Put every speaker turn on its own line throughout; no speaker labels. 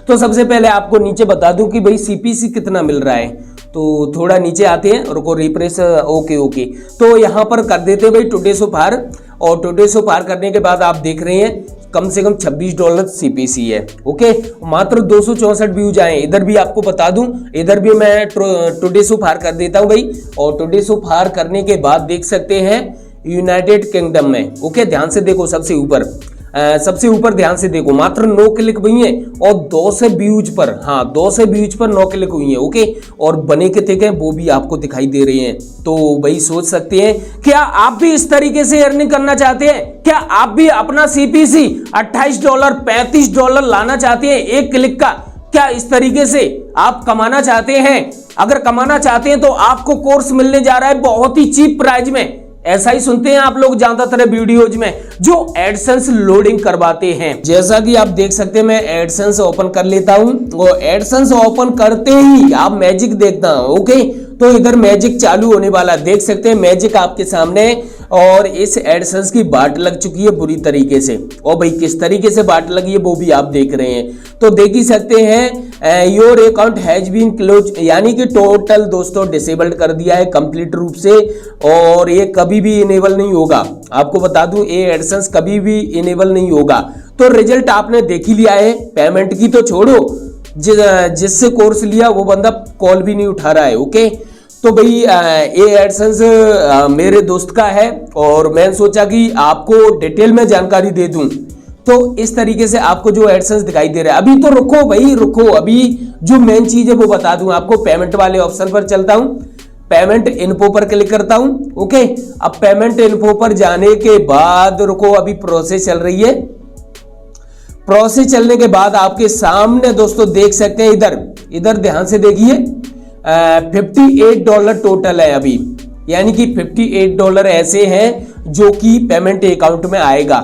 तो सबसे पहले आपको नीचे बता दूं कि भाई सीपीसी कितना मिल रहा है। तो थोड़ा नीचे आते हैं, रुको रिफ्रेश, ओके। तो यहाँ पर कर देते हैं भाई टुडे सो फार, और टुडे सो फार करने के बाद आप देख रहे हैं कम से कम $26 सीपीसी है। ओके, मात्र 264 व्यूज आए। इधर भी आपको बता दूं, इधर भी मैं टुडे सो फार कर देता हूं भाई, और टुडे सो फार करने के बाद देख सकते हैं यूनाइटेड किंगडम में। ओके, ध्यान से देखो, सबसे ऊपर ध्यान से देखो, मात्र 9 क्लिक हुई है और 2 से व्यूज पर, हाँ 2 से व्यूज पर 9 क्लिक हुई है। ओके, और बने कितने के वो भी आपको दिखाई दे रहे हैं। तो भाई सोच सकते हैं, क्या आप भी इस तरीके से अर्निंग करना चाहते हैं? क्या आप भी अपना सीपीसी $28 $35 लाना चाहते हैं एक क्लिक का? क्या इस तरीके से आप कमाना चाहते हैं? अगर कमाना चाहते हैं तो आपको कोर्स मिलने जा रहा है बहुत ही चीप प्राइस में। ऐसा ही सुनते हैं आप लोग ज्यादातर वीडियोज में, जो एडसेंस लोडिंग करवाते हैं। जैसा कि आप देख सकते हैं, मैं एडसेंस ओपन कर लेता हूं, और एडसेंस ओपन करते ही आप मैजिक देखता हूं। ओके, तो इधर मैजिक चालू होने वाला, देख सकते हैं मैजिक आपके सामने, और इस एडसेंस की बाट लग चुकी है बुरी तरीके से। और भाई किस तरीके से बाट लगी है वो भी आप देख रहे हैं, तो देख ही सकते हैं your account has been close, यानी कि टोटल दोस्तों डिसेबल्ड कर दिया है कंप्लीट रूप से, और ये कभी भी इनेबल नहीं होगा। आपको बता दूं, ये एडसेंस कभी भी इनेबल नहीं होगा। तो रिजल्ट आपने देख ही लिया है, पेमेंट की तो छोड़ो, जिससे कोर्स लिया वो बंदा कॉल भी नहीं उठा रहा है। ओके, तो भाई ये एडसेंस मेरे दोस्त का है, और मैंने सोचा कि आपको डिटेल में जानकारी दे दूं। तो इस तरीके से आपको जो एडसेंस दिखाई दे रहा है, अभी तो रुको भाई रुको, अभी जो मेन चीज है वो बता दूं आपको। पेमेंट वाले ऑप्शन पर चलता हूं, पेमेंट इन्फो पर क्लिक करता हूं। ओके, अब पेमेंट इन्फो पर जाने के बाद रुको, अभी प्रोसेस चल रही है। प्रोसेस चलने के बाद आपके सामने दोस्तों देख सकते हैं, इधर ध्यान से देखिए, $58 टोटल है अभी, यानी कि $58 ऐसे हैं जो कि पेमेंट अकाउंट में आएगा।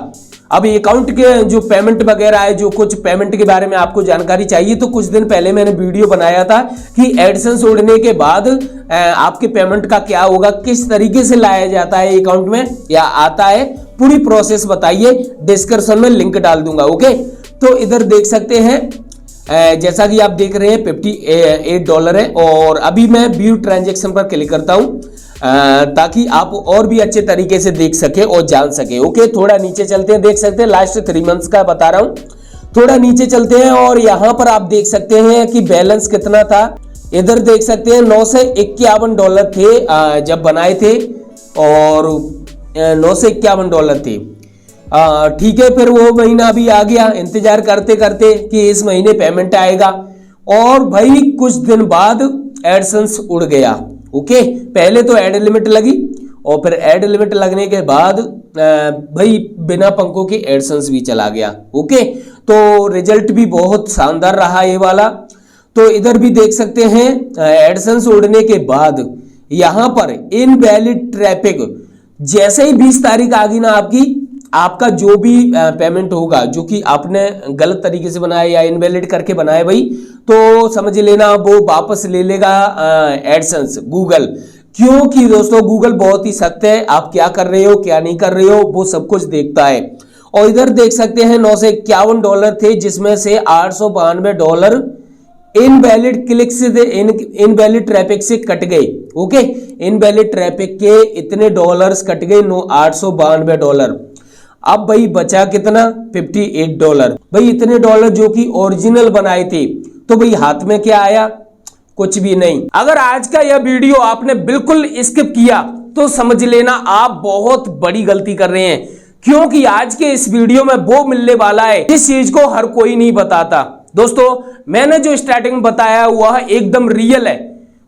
अब अकाउंट के जो पेमेंट वगैरह है, जो कुछ पेमेंट के बारे में आपको जानकारी चाहिए, तो कुछ दिन पहले मैंने वीडियो बनाया था कि एडसेंस उड़ने के बाद आपके पेमेंट का क्या होगा, किस तरीके से लाया जाता है अकाउंट में या आता है, पूरी प्रोसेस बताइए, डिस्क्रिप्शन में लिंक डाल दूंगा। ओके, तो इधर देख सकते हैं, जैसा कि आप देख रहे हैं $58 है, और अभी मैं व्यू ट्रांजैक्शन पर क्लिक करता हूं, ताकि आप और भी अच्छे तरीके से देख सके और जान सके। ओके, थोड़ा नीचे चलते हैं, देख सकते हैं लास्ट 3 मंथ्स का बता रहा हूं, थोड़ा नीचे चलते हैं, और यहां पर आप देख सकते हैं कि बैलेंस कितना था। इधर देख सकते हैं $951 थे जब बनाए थे, और $951 थे। ठीक है, फिर वो महीना अभी आ गया, इंतजार करते करते कि इस महीने पेमेंट आएगा, और भाई कुछ दिन बाद एडसेंस उड़ गया। ओके, पहले तो एड लिमिट लगी, और फिर एड लिमिट लगने के बाद भाई बिना पंखों के एडसेंस भी चला गया। ओके, तो रिजल्ट भी बहुत शानदार रहा ये वाला। तो इधर भी देख सकते हैं एडसेंस उड़ने के बाद यहां पर इनवैलिड ट्रैफिक, जैसे ही 20 तारीख आ गई ना आपका जो भी पेमेंट होगा, जो कि आपने गलत तरीके से बनाया या इनवैलिड करके बनाया भाई, तो समझ लेना वो वापस ले लेगा एडसेंस गूगल। क्योंकि दोस्तों गूगल बहुत ही सख्त है, आप क्या कर रहे हो क्या नहीं कर रहे हो वो सब कुछ देखता है। और इधर देख सकते हैं $951 थे, जिसमें से $892 इनवैलिड क्लिक से, इनवैलिड ट्रैफिक से कट गए। ओके, इनवैलिड ट्रैफिक के इतने डॉलर्स कट गए, $892। अब भाई बचा कितना, $58। भाई इतने डॉलर जो कि ओरिजिनल बनाए थे, तो भाई हाथ में क्या आया, कुछ भी नहीं। अगर आज का यह वीडियो आपने बिल्कुल स्किप किया तो समझ लेना आप बहुत बड़ी गलती कर रहे हैं, क्योंकि आज के इस वीडियो में वो मिलने वाला है इस चीज को हर कोई नहीं बताता। दोस्तों मैंने जो स्टार्टिंग में बताया वह एकदम रियल है,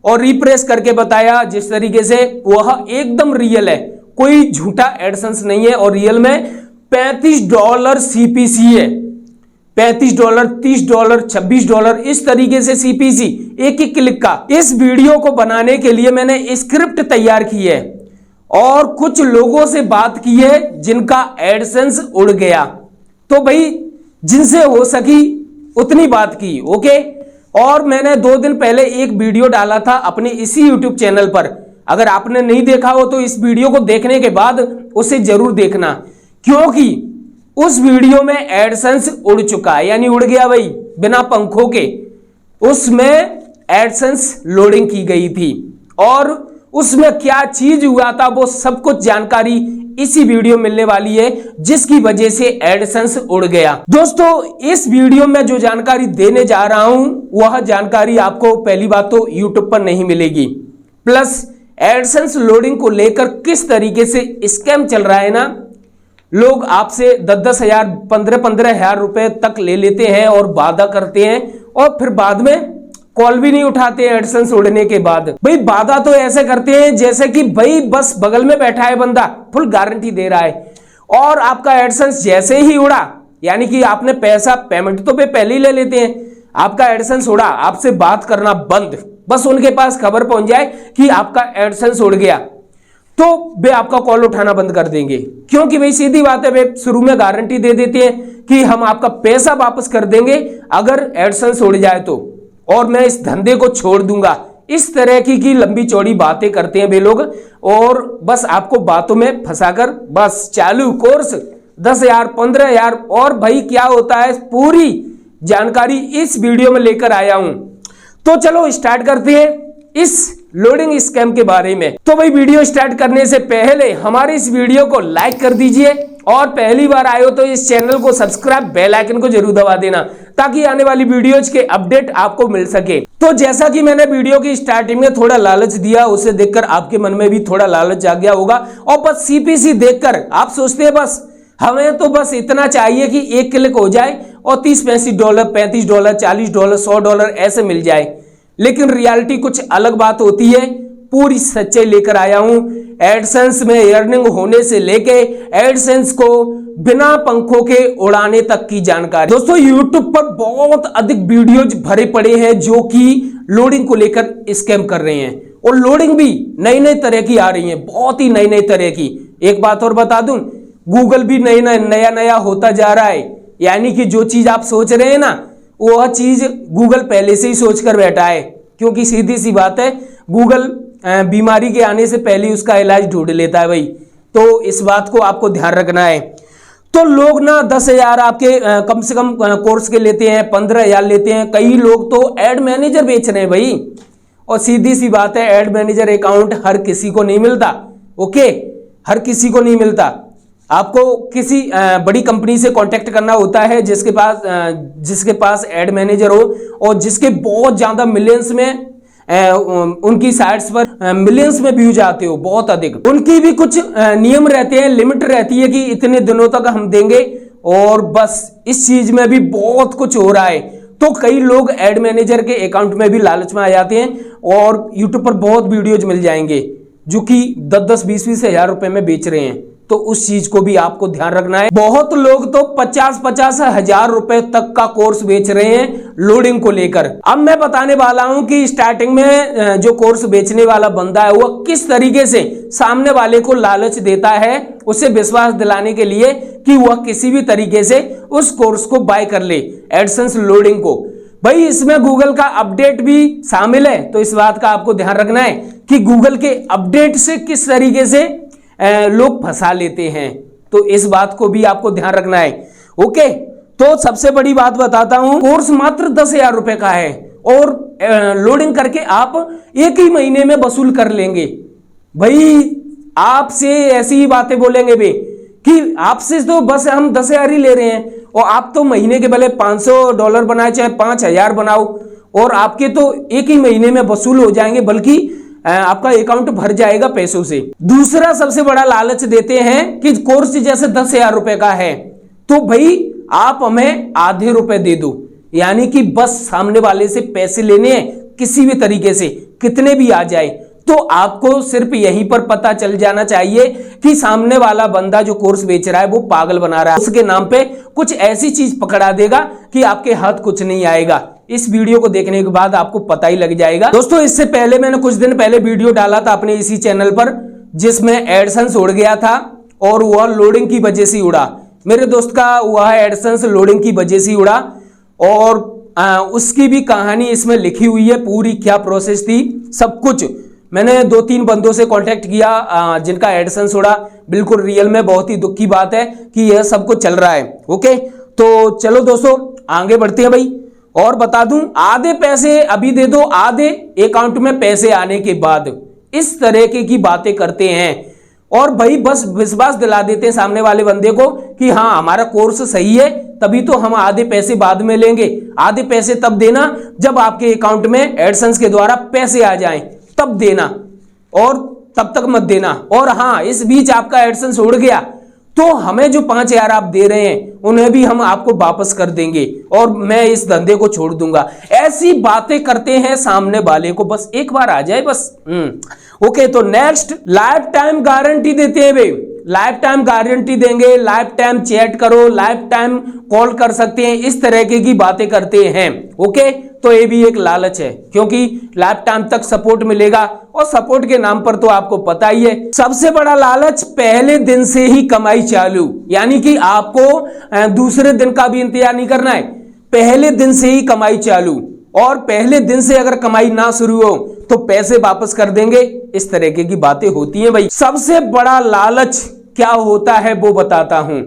और रिप्रेस करके बताया जिस तरीके से, वह एकदम रियल है, कोई झूठा एडसेंस नहीं है। और रियल में $35 सीपीसी है, $35, $30, $26 इस तरीके से सीपीसी एक एक क्लिक का। इस वीडियो को बनाने के लिए मैंने स्क्रिप्ट तैयार की है, और कुछ लोगों से बात की है जिनका एडसेंस उड़ गया, तो भाई जिनसे हो सकी उतनी बात की। ओके, और मैंने 2 दिन पहले एक वीडियो डाला था अपने इसी YouTube चैनल पर, अगर आपने नहीं देखा हो तो इस वीडियो को देखने के बाद उसे जरूर देखना, क्योंकि उस वीडियो में एडसेंस उड़ चुका है, यानी उड़ गया भाई, बिना पंखों के उसमें एडसेंस लोडिंग की गई थी और उसमें क्या चीज हुआ था वो सब कुछ जानकारी इसी वीडियो मिलने वाली है, जिसकी वजह से एडसेंस उड़ गया। दोस्तों इस वीडियो में जो जानकारी देने जा रहा हूं वह जानकारी आपको पहली बात तो यूट्यूब पर नहीं मिलेगी, प्लस एडसेंस लोडिंग को लेकर किस तरीके से स्कैम चल रहा है ना, लोग आपसे 10-10 हजार 15-15 हजार रुपए तक ले लेते हैं और वादा करते हैं और फिर बाद में कॉल भी नहीं उठाते हैं एडसेंस उड़ने के बाद। भाई वादा तो ऐसे करते हैं जैसे कि भाई बस बगल में बैठा है बंदा, फुल गारंटी दे रहा है, और आपका एडसेंस जैसे ही उड़ा, यानी कि आपने पैसा पेमेंट तो पहले ही ले लेते हैं, आपका एडसेंस उड़ा, आपसे बात करना बंद, बस उनके पास खबर पहुंच जाए कि आपका एडसेंस उड़ गया तो वे आपका कॉल उठाना बंद कर देंगे। क्योंकि भाई सीधी बात है, वे शुरू में गारंटी दे देते हैं कि हम आपका पैसा वापस कर देंगे अगर एडसेंस उड़ जाए तो, और मैं इस धंधे को छोड़ दूंगा। इस तरह की लंबी चौड़ी बातें करते हैं वे लोग और बस आपको बातों में फंसाकर बस चालू कोर्स 10,000 15,000। और भाई क्या होता है पूरी जानकारी इस वीडियो में लेकर आया हूं। तो चलो स्टार्ट करते हैं इस लोडिंग स्कैम के बारे में। तो भाई वीडियो स्टार्ट करने से पहले हमारे इस वीडियो को लाइक कर दीजिए और पहली बार आए हो तो इस चैनल को सब्सक्राइब, बेल आइकन को जरूर दबा देना ताकि आने वाली वीडियोज के अपडेट आपको मिल सके। तो जैसा कि मैंने वीडियो की स्टार्टिंग में थोड़ा लालच दिया, उसे देखकर आपके मन में भी थोड़ा लालच आ गया होगा और बस सीपीसी देखकर आप सोचते हैं बस हमें तो बस इतना चाहिए कि एक क्लिक हो जाए और $30-35 $35 $40 $100 ऐसे मिल जाए। लेकिन रियलिटी कुछ अलग बात होती है, पूरी सच्चाई लेकर आया हूं। एडसेंस में अर्निंग होने से लेके एडसेंस को बिना पंखों के उड़ाने तक की जानकारी। दोस्तों यूट्यूब पर बहुत अधिक वीडियोज भरे पड़े हैं जो कि लोडिंग को लेकर स्कैम कर रहे हैं और लोडिंग भी नई नई तरह की आ रही है, बहुत ही नई नई तरह की। एक बात और बता दूं, गूगल भी नया नया होता जा रहा है, यानी कि जो चीज आप सोच रहे हैं ना वह चीज गूगल पहले से ही सोच कर बैठा है। क्योंकि सीधी सी बात है, गूगल बीमारी के आने से पहले उसका इलाज ढूंढ लेता है भाई, तो इस बात को आपको ध्यान रखना है। तो लोग ना 10,000 आपके कम से कम कोर्स के लेते हैं, 15,000 लेते हैं, कई लोग तो एड मैनेजर बेच रहे हैं भाई। और सीधी सी बात है, एड मैनेजर अकाउंट हर किसी को नहीं मिलता, ओके, हर किसी को नहीं मिलता। आपको किसी बड़ी कंपनी से कांटेक्ट करना होता है जिसके पास एड मैनेजर हो और जिसके बहुत ज्यादा मिलियंस में उनकी साइट्स पर मिलियंस में व्यूज आते हो, बहुत अधिक। उनकी भी कुछ नियम रहते हैं, लिमिट रहती है कि इतने दिनों तक हम देंगे, और बस इस चीज में भी बहुत कुछ हो रहा है। तो कई लोग एड मैनेजर के अकाउंट में भी लालच में आ जाते हैं और यूट्यूब पर बहुत वीडियोज मिल जाएंगे जो कि 10-10 20-20 हजार रुपए में बेच रहे हैं। तो उस चीज को भी आपको ध्यान रखना है। बहुत लोग तो 50-50 हजार रुपए तक का कोर्स बेच रहे हैं लोडिंग को लेकर। अब मैं बताने वाला हूं कि स्टार्टिंग में जो कोर्स बेचने वाला बंदा है वो किस तरीके से सामने वाले को लालच देता है, उसे विश्वास दिलाने के लिए कि वह किसी भी तरीके से उस कोर्स को बाय कर ले, एडसेंस लोडिंग को। भाई इसमें गूगल का अपडेट भी शामिल है, तो इस बात का आपको ध्यान रखना है कि गूगल के अपडेट से किस तरीके से लोग फंसा लेते हैं, तो इस बात को भी आपको ध्यान रखना है। ओके, तो सबसे बड़ी बात बताता हूं, कोर्स मात्र 10,000 रुपए का है और लोडिंग करके आप एक ही महीने में वसूल कर लेंगे। भाई आपसे ऐसी ही बातें बोलेंगे वे कि आपसे तो बस हम 10,000 ही ले रहे हैं और आप तो महीने के भले $500 बनाए चाहे 5,000 बनाओ और आपके तो एक ही महीने में वसूल हो जाएंगे, बल्कि आपका अकाउंट भर जाएगा पैसों से। दूसरा सबसे बड़ा लालच देते हैं कि कोर्स जैसे 10,000 रुपए का है तो भाई आप हमें आधे रुपए दे दो, यानी कि बस सामने वाले से पैसे लेने हैं किसी भी तरीके से, कितने भी आ जाए। तो आपको सिर्फ यहीं पर पता चल जाना चाहिए कि सामने वाला बंदा जो कोर्स बेच रहा है वो पागल बना रहा है, उसके नाम पे कुछ ऐसी चीज पकड़ा देगा कि आपके हाथ कुछ नहीं आएगा। इस वीडियो को देखने के बाद आपको पता ही लग जाएगा। दोस्तों इससे पहले मैंने कुछ दिन पहले वीडियो डाला था अपने इसी चैनल पर जिसमें एडसेंस उड़ गया था और वह लोडिंग की वजह से उड़ा। मेरे दोस्त का वह एडसेंस लोडिंग की वजह से उड़ा और उसकी भी कहानी इसमें लिखी हुई है, पूरी क्या प्रोसेस थी सब कुछ। मैंने 2-3 बंदों से कांटेक्ट किया जिनका एडसेंस उड़ा। बिल्कुल रियल में बहुत ही दुख की बात है कि यह सब कुछ चल रहा है। ओके, तो चलो दोस्तों आगे बढ़ते हैं भाई और बता दूं, आधे पैसे अभी दे दो, आधे अकाउंट में पैसे आने के बाद, इस तरह की बातें करते हैं। और भाई बस विश्वास दिला देते हैं सामने वाले बंदे को कि हाँ हमारा कोर्स सही है, तभी तो हम आधे पैसे बाद में लेंगे। आधे पैसे तब देना जब आपके अकाउंट में एडसेंस के द्वारा पैसे आ जाएं, तब देना, और तब तक मत देना। और हाँ, इस बीच आपका एडसेंस उड़ गया तो हमें जो 5,000 आप दे रहे हैं उन्हें भी हम आपको वापस कर देंगे और मैं इस धंधे को छोड़ दूंगा। ऐसी बातें करते हैं सामने वाले को, बस एक बार आ जाए बस। ओके, तो नेक्स्ट, लाइफ टाइम गारंटी देते हैं भाई, लाइफ टाइम गारंटी देंगे, लाइफ टाइम चैट करो, लाइफ टाइम कॉल कर सकते हैं, इस तरह की बातें करते हैं। ओके, तो ये भी एक लालच है, क्योंकि लाइफ टाइम तक सपोर्ट मिलेगा और सपोर्ट के नाम पर तो आपको पता ही है। सबसे बड़ा लालच, पहले दिन से ही कमाई चालू, यानी कि आपको दूसरे दिन का भी इंतजार नहीं करना है, पहले दिन से ही कमाई चालू, और पहले दिन से अगर कमाई ना शुरू हो तो पैसे वापस कर देंगे। इस तरह की बातें होती हैं भाई। सबसे बड़ा लालच क्या होता है वो बताता हूं।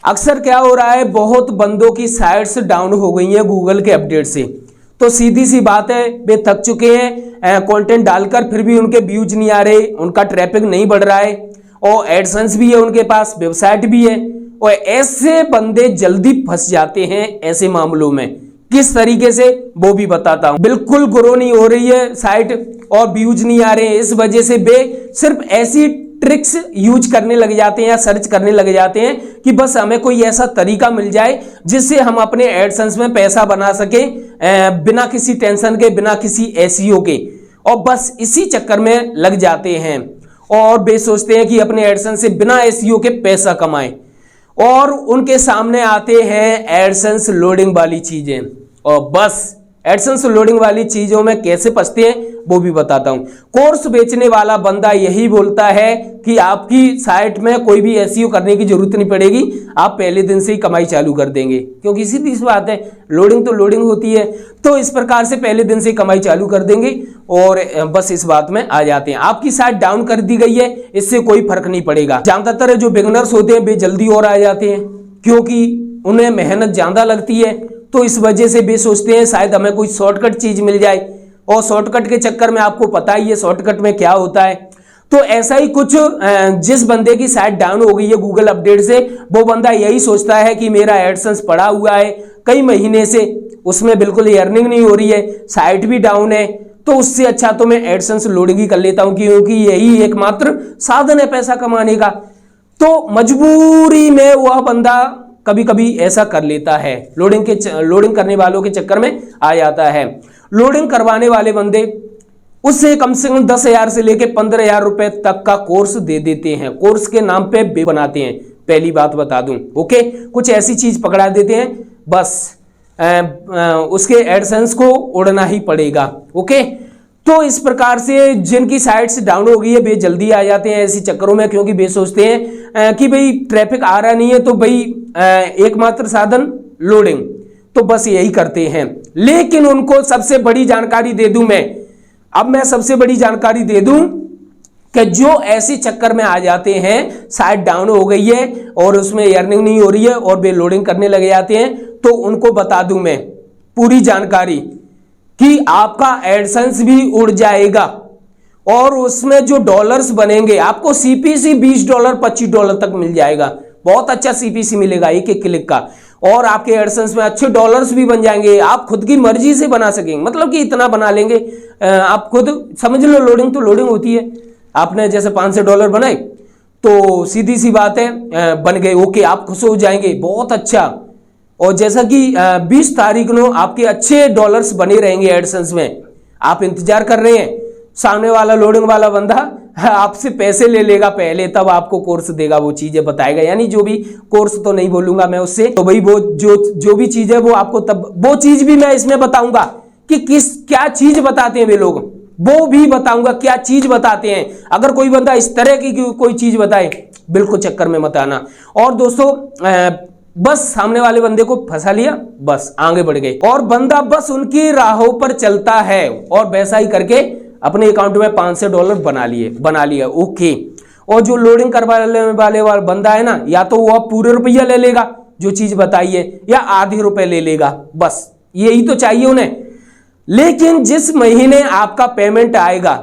अक्सर क्या हो रहा है, बहुत बंदों की साइट्स डाउन हो गई हैं गूगल के अपडेट से, तो सीधी सी बात है वे थक चुके हैं कंटेंट डालकर, फिर भी उनके व्यूज नहीं आ रहे, उनका ट्रैफिक नहीं बढ़ रहा है, और एडसेंस भी है उनके पास, वेबसाइट भी है, और ऐसे बंदे जल्दी फंस जाते हैं ऐसे मामलों में। किस तरीके से वो भी बताता हूं। बिल्कुल ग्रो नहीं हो रही है साइट और व्यूज नहीं आ रहे हैं, इस वजह से वे सिर्फ ऐसी ट्रिक्स यूज करने लग जाते हैं या सर्च करने लग जाते हैं कि बस हमें कोई ऐसा तरीका मिल जाए जिससे हम अपने एडसेंस में पैसा बना सके बिना किसी टेंशन के, बिना किसी एसईओ के, और बस इसी चक्कर में लग जाते हैं और वे सोचते हैं कि अपने एडसेंस से बिना एसईओ के पैसा कमाएं, और उनके सामने आते हैं एडसेंस लोडिंग वाली चीजें, और बस एडसेंस लोडिंग वाली चीजों में कैसे फंसते हैं वो भी बताता हूं। कोर्स बेचने वाला बंदा यही बोलता है कि आपकी साइट में कोई भी एसईओ करने की जरूरत नहीं पड़ेगी, आप पहले दिन से ही कमाई चालू कर देंगे, क्योंकि सीधी सी बात है, लोडिंग तो लोडिंग होती है, तो इस प्रकार से पहले दिन से ही कमाई चालू कर देंगे और बस इस बात में आ जाते हैं। आपकी साइट डाउन कर दी गई है, इससे कोई फर्क नहीं पड़ेगा। ज्यादातर जो बिगिनर्स होते हैं वे जल्दी और आ जाते हैं, क्योंकि उन्हें मेहनत ज्यादा लगती है, तो इस वजह से वे सोचते हैं शायद हमें कोई शॉर्टकट चीज मिल जाए, और शॉर्टकट के चक्कर में आपको पता ही है शॉर्टकट में क्या होता है। तो ऐसा ही कुछ जिस बंदे की साइट डाउन हो गई है गूगल अपडेट से, वो बंदा यही सोचता है कि मेरा एडसेंस पड़ा हुआ है कई महीने से, उसमें बिल्कुल अर्निंग नहीं हो रही है, साइट भी डाउन है, तो उससे अच्छा तो मैं एडसेंस लोडिंग ही कर लेता हूं, क्योंकि यही एकमात्र साधन है पैसा कमाने का। तो मजबूरी में वह बंदा कभी कभी ऐसा कर लेता है, लोडिंग करने वालों के चक्कर में आ जाता है। लोडिंग करवाने वाले बंदे उससे कम 10,000 से लेके 15,000 रुपए तक का कोर्स दे देते हैं, कोर्स के नाम पे बनाते हैं। पहली बात बता दूं, ओके, कुछ ऐसी चीज पकड़ा देते हैं, बस उसके एडसेंस को उड़ना ही पड़ेगा। ओके, तो इस प्रकार से जिनकी साइट्स डाउन हो गई है वे जल्दी आ जाते हैं ऐसी चक्करों में, क्योंकि वे सोचते हैं कि भाई ट्रैफिक आ रहा नहीं है, तो भाई एकमात्र साधन लोडिंग, तो बस यही करते हैं। लेकिन उनको सबसे बड़ी जानकारी दे दूं मैं सबसे बड़ी जानकारी दे दूं कि जो ऐसे चक्कर में आ जाते हैं, साइट डाउन हो गई है और उसमें अर्निंग नहीं हो रही है और वे लोडिंग करने लगे जाते हैं, तो उनको बता दूं मैं पूरी जानकारी कि आपका एडसेंस भी उड़ जाएगा और उसमें जो डॉलर्स बनेंगे आपको सीपीसी $20 $25 तक मिल जाएगा। बहुत अच्छा सीपीसी मिलेगा एक एक क्लिक का, और आपके एडसेंस में अच्छे डॉलर्स भी बन जाएंगे, आप खुद की मर्जी से बना सकेंगे, मतलब कि इतना बना लेंगे आप खुद समझ लो। लोडिंग तो लोडिंग होती है, आपने जैसे $500 बनाए तो सीधी सी बात है बन गए, ओके, आप खुश हो जाएंगे, बहुत अच्छा। और जैसा कि 20 तारीख को आपके अच्छे डॉलर्स बने रहेंगे एडसेंस में, आप इंतजार कर रहे हैं, सामने वाला लोडिंग वाला बंदा आपसे पैसे ले लेगा पहले, तब आपको कोर्स देगा, वो चीजें बताएगा, यानी जो भी कोर्स तो नहीं बोलूंगा मैं उससे, तो भाई वो जो भी चीज है वो आपको तब, वो चीज भी मैं इसमें बताऊंगा कि क्या चीज बताते हैं वे लोग, वो भी बताऊंगा क्या चीज बताते हैं। अगर कोई बंदा इस तरह की कोई चीज बताए, बिल्कुल चक्कर में मत आना। और दोस्तों बस सामने वाले बंदे को फंसा लिया, बस आगे बढ़ गए, और बंदा बस उनकी राहों पर चलता है और वैसा ही करके अपने अकाउंट में $500 बना लिया, ओके। और जो लोडिंग करवाने वाले बंदा है ना, या तो वो पूरे रुपया ले लेगा जो चीज बताई है, या आधे रुपए ले लेगा, बस यही तो चाहिए उन्हें। लेकिन जिस महीने आपका पेमेंट आएगा,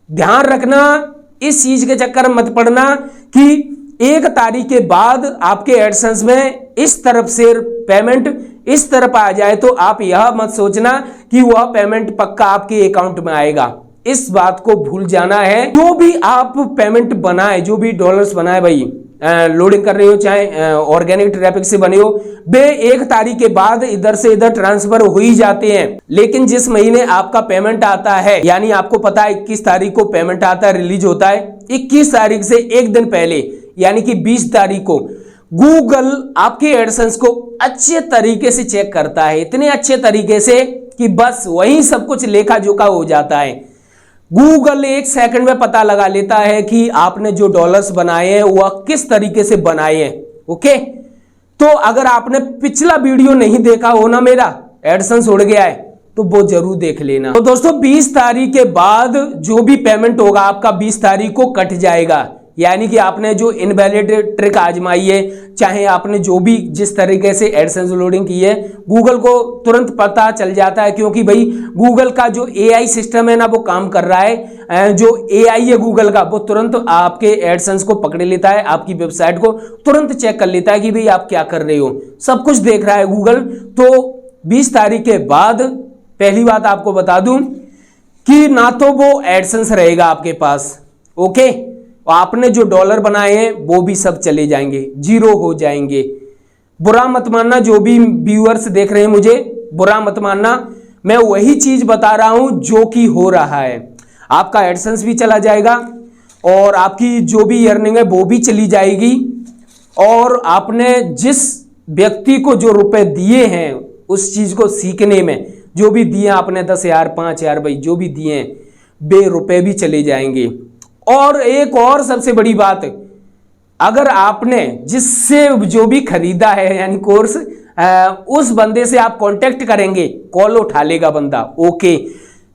ध्यान रखना, इस चीज के चक्कर में मत पड़ना कि 1 तारीख के बाद आपके एडसेंस में इस तरफ से पेमेंट इस तरफ आ जाए तो आप यह मत सोचना कि वह पेमेंट पक्का आपके अकाउंट में आएगा। इस बात को भूल जाना है। जो भी आप पेमेंट बनाए, जो भी डॉलर्स बनाए भाई, लोडिंग कर रहे हो चाहे ऑर्गेनिक ट्रैफिक से बने हो, वे 1 तारीख के बाद इधर से इधर ट्रांसफर हो ही जाते हैं। लेकिन जिस महीने आपका पेमेंट आता है, यानी आपको पता है 21 तारीख को पेमेंट आता है, रिलीज होता है, 21 तारीख से एक दिन पहले यानी कि 20 तारीख को गूगल आपके एडसेंस को अच्छे तरीके से चेक करता है, इतने अच्छे तरीके से कि बस वही सब कुछ लेखा जोखा हो जाता है। गूगल 1 सेकंड में पता लगा लेता है कि आपने जो डॉलर्स बनाए हैं वह किस तरीके से बनाए हैं। ओके, तो अगर आपने पिछला वीडियो नहीं देखा हो ना, मेरा एडसेंस उड़ गया है, तो वो जरूर देख लेना। तो दोस्तों 20 तारीख के बाद जो भी पेमेंट होगा आपका 20 तारीख को कट जाएगा। यानी कि आपने जो इनवैलिड ट्रिक आजमाई है, चाहे आपने जो भी जिस तरीके से एडसेंस लोडिंग की है, गूगल को तुरंत पता चल जाता है, क्योंकि भाई गूगल का जो एआई सिस्टम है ना वो काम कर रहा है। जो एआई है गूगल का, वो तुरंत आपके एडसेंस को पकड़ लेता है, आपकी वेबसाइट को तुरंत चेक कर लेता है कि भाई आप क्या कर रहे हो, सब कुछ देख रहा है गूगल। तो 20 तारीख के बाद पहली बात आपको बता दूं कि ना तो वो एडसेंस रहेगा आपके पास, ओके, आपने जो डॉलर बनाए हैं वो भी सब चले जाएंगे, जीरो हो जाएंगे। बुरा मत मानना, जो भी व्यूअर्स देख रहे हैं मुझे, बुरा मत मानना, मैं वही चीज बता रहा हूं जो कि हो रहा है। आपका एडसेंस भी चला जाएगा और आपकी जो भी अर्निंग है वो भी चली जाएगी, और आपने जिस व्यक्ति को जो रुपए दिए हैं उस चीज को सीखने में, जो भी दिए आपने 10,000 5,000 भाई जो भी दिए हैं, बे रुपए भी चले जाएंगे। और एक और सबसे बड़ी बात, अगर आपने जिससे जो भी खरीदा है यानी कोर्स, उस बंदे से आप कांटेक्ट करेंगे, कॉल उठा लेगा बंदा, ओके।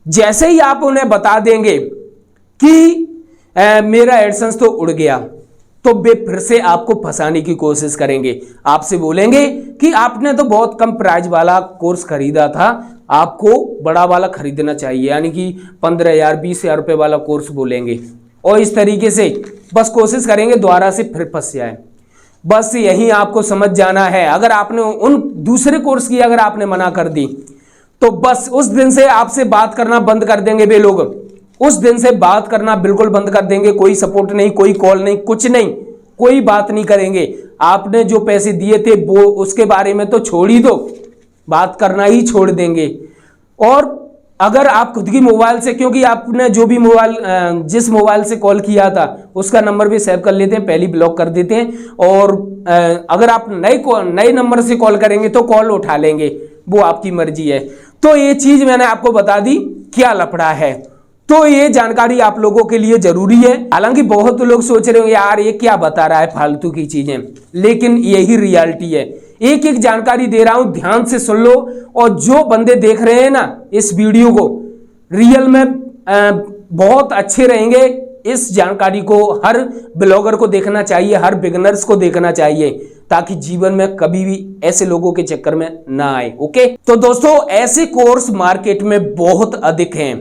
जैसे ही आप उन्हें बता देंगे कि मेरा एडसेंस तो उड़ गया, तो वे फिर से आपको फंसाने की कोशिश करेंगे। आपसे बोलेंगे कि आपने तो बहुत कम प्राइस वाला कोर्स खरीदा था, आपको बड़ा वाला खरीदना चाहिए, यानी कि 15,000 20,000 रुपए वाला कोर्स बोलेंगे, और इस तरीके से बस कोशिश करेंगे दोबारा से फिर फंस जाए। बस यही आपको समझ जाना है। अगर आपने उन दूसरे कोर्स की अगर आपने मना कर दी, तो बस उस दिन से आपसे बात करना बंद कर देंगे वे लोग। उस दिन से बात करना बिल्कुल बंद कर देंगे, कोई सपोर्ट नहीं, कोई कॉल नहीं, कुछ नहीं, कोई बात नहीं करेंगे। आपने जो पैसे दिए थे वो उसके बारे में तो छोड़ ही दो, बात करना ही छोड़ देंगे। और अगर आप खुद की मोबाइल से, क्योंकि आपने जो भी मोबाइल जिस मोबाइल से कॉल किया था उसका नंबर भी सेव कर लेते हैं, पहले ब्लॉक कर देते हैं, और अगर आप नए नंबर से कॉल करेंगे तो कॉल उठा लेंगे, वो आपकी मर्जी है। तो ये चीज मैंने आपको बता दी क्या लफड़ा है, तो ये जानकारी आप लोगों के लिए जरूरी है। हालांकि बहुत लोग सोच रहे होंगे यार ये क्या बता रहा है फालतू की चीजें, लेकिन यही रियलिटी है। एक एक जानकारी दे रहा हूं, ध्यान से सुन लो। और जो बंदे देख रहे हैं ना इस वीडियो को, रियल में बहुत अच्छे रहेंगे। इस जानकारी को हर ब्लॉगर को देखना चाहिए, हर बिगिनर्स को देखना चाहिए, ताकि जीवन में कभी भी ऐसे लोगों के चक्कर में ना आए। ओके, तो दोस्तों ऐसे कोर्स मार्केट में बहुत अधिक हैं,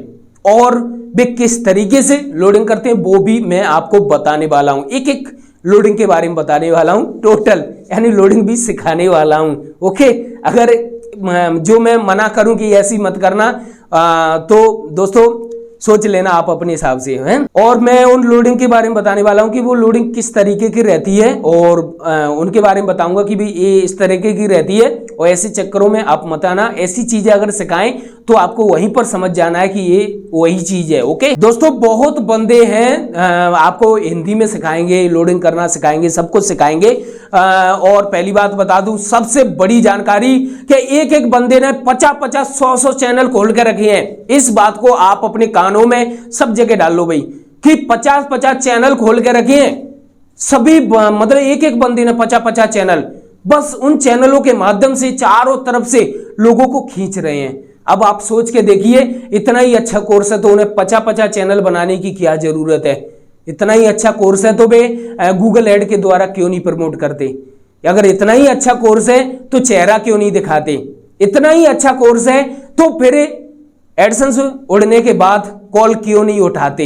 और वे किस तरीके से लोडिंग करते हैं वो भी मैं आपको बताने वाला हूं। एक एक लोडिंग के बारे में बताने वाला हूं, टोटल यानी लोडिंग भी सिखाने वाला हूं। ओके, अगर जो मैं मना करूं कि ऐसी मत करना, तो दोस्तों सोच लेना आप अपने हिसाब से, हैं। और मैं उन लोडिंग के बारे में बताने वाला हूं कि वो लोडिंग किस तरीके की रहती है, और उनके बारे में बताऊंगा कि भाई ये इस तरीके की रहती है, और ऐसे चक्करों में आप मत आना। ऐसी चीजें अगर सिखाएं तो आपको वहीं पर समझ जाना है कि ये वही चीज है। ओके दोस्तों, बहुत बंदे हैं, आपको हिंदी में सिखाएंगे, लोडिंग करना सिखाएंगे, सब कुछ सिखाएंगे। और पहली बात बता दूं, सबसे बड़ी जानकारी कि एक एक बंदे ने 50-50 100-100 चैनल खोल के रखे हैं। इस बात को आप अपने कानों में सब जगह डाल लो भाई, कि 50-50 चैनल खोल के रखे हैं सभी, मतलब एक एक बंदे ने 50-50 चैनल, बस उन चैनलों के माध्यम से चारों तरफ से लोगों को खींच रहे हैं। अब आप सोच के देखिए, इतना ही अच्छा कोर्स है तो उन्हें 50-50 चैनल बनाने की क्या जरूरत है। इतना ही अच्छा कोर्स है तो वे गूगल ऐड के द्वारा क्यों नहीं प्रमोट करते। अगर इतना ही अच्छा कोर्स है तो चेहरा क्यों नहीं दिखाते, इतना ही अच्छा कोर्स है तो फिर एडसेंस उड़ने के बाद कॉल क्यों नहीं उठाते?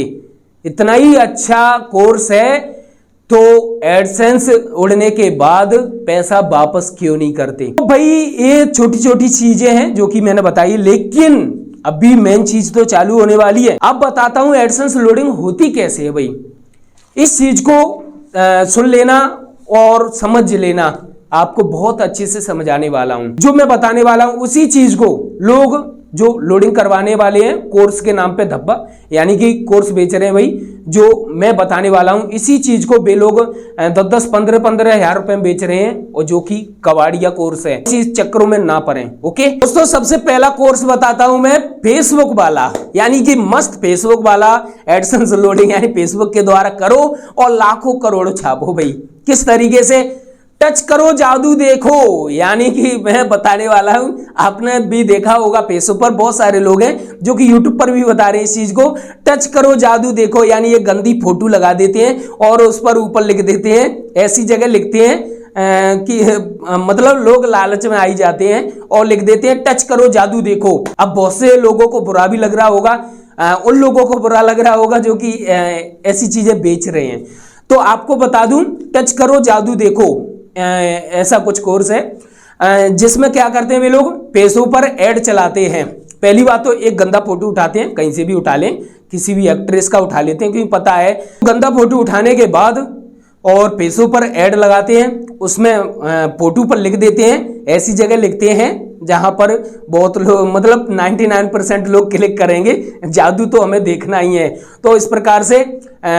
इतना ही अच्छा कोर्स है तो एडसेंस उड़ने के बाद पैसा वापस क्यों नहीं करते? तो भाई ये छोटी छोटी चीजें हैं जो कि मैंने बताई, लेकिन अभी मेन चीज तो चालू होने वाली है। अब बताता हूं एडसेंस लोडिंग होती कैसे है। भाई इस चीज को सुन लेना और समझ लेना, आपको बहुत अच्छे से समझाने वाला हूं। जो मैं बताने वाला हूं उसी चीज को लोग जो लोडिंग करवाने वाले हैं कोर्स के नाम पे धब्बा, यानी कि कोर्स बेच रहे हैं भाई, जो मैं बताने वाला हूं इसी चीज को वे लोग 10-10, 15-15 हजार रुपए में बेच रहे हैं, और जो कि कबाड़िया कोर्स है। इस चक्करों में ना पड़े। ओके दोस्तों, सबसे पहला कोर्स बताता हूं मैं फेसबुक वाला, यानी कि मस्त फेसबुक वाला एडसेंस लोडिंग, यानी फेसबुक के द्वारा करो और लाखों करोड़ों छापो। भाई किस तरीके से? टच करो जादू देखो, यानी कि मैं बताने वाला हूं, आपने भी देखा होगा फेसबुक पर बहुत सारे लोग हैं जो कि यूट्यूब पर भी बता रहे हैं इस चीज को, टच करो जादू देखो, यानी ये गंदी फोटो लगा देते हैं और उस पर ऊपर लिख देते हैं, ऐसी जगह लिखते हैं कि मतलब लोग लालच में आई जाते हैं और लिख देते हैं टच करो जादू देखो। अब बहुत से लोगों को बुरा भी लग रहा होगा, उन लोगों को बुरा लग रहा होगा जो कि ऐसी चीजें बेच रहे हैं। तो आपको बता दूं, टच करो जादू देखो ऐसा कुछ कोर्स है जिसमें क्या करते हैं वे लोग फेसबुक पर ऐड चलाते हैं। पहली बात तो एक गंदा फोटो उठाते हैं, कहीं से भी उठा लें, किसी भी एक्ट्रेस का उठा लेते हैं, क्योंकि पता है गंदा फोटो उठाने के बाद और फेसबुक पर ऐड लगाते हैं, उसमें फोटो पर लिख देते हैं, ऐसी जगह लिखते हैं जहां पर बहुत लोग, मतलब 99% लोग क्लिक करेंगे, जादू तो हमें देखना ही है। तो इस प्रकार से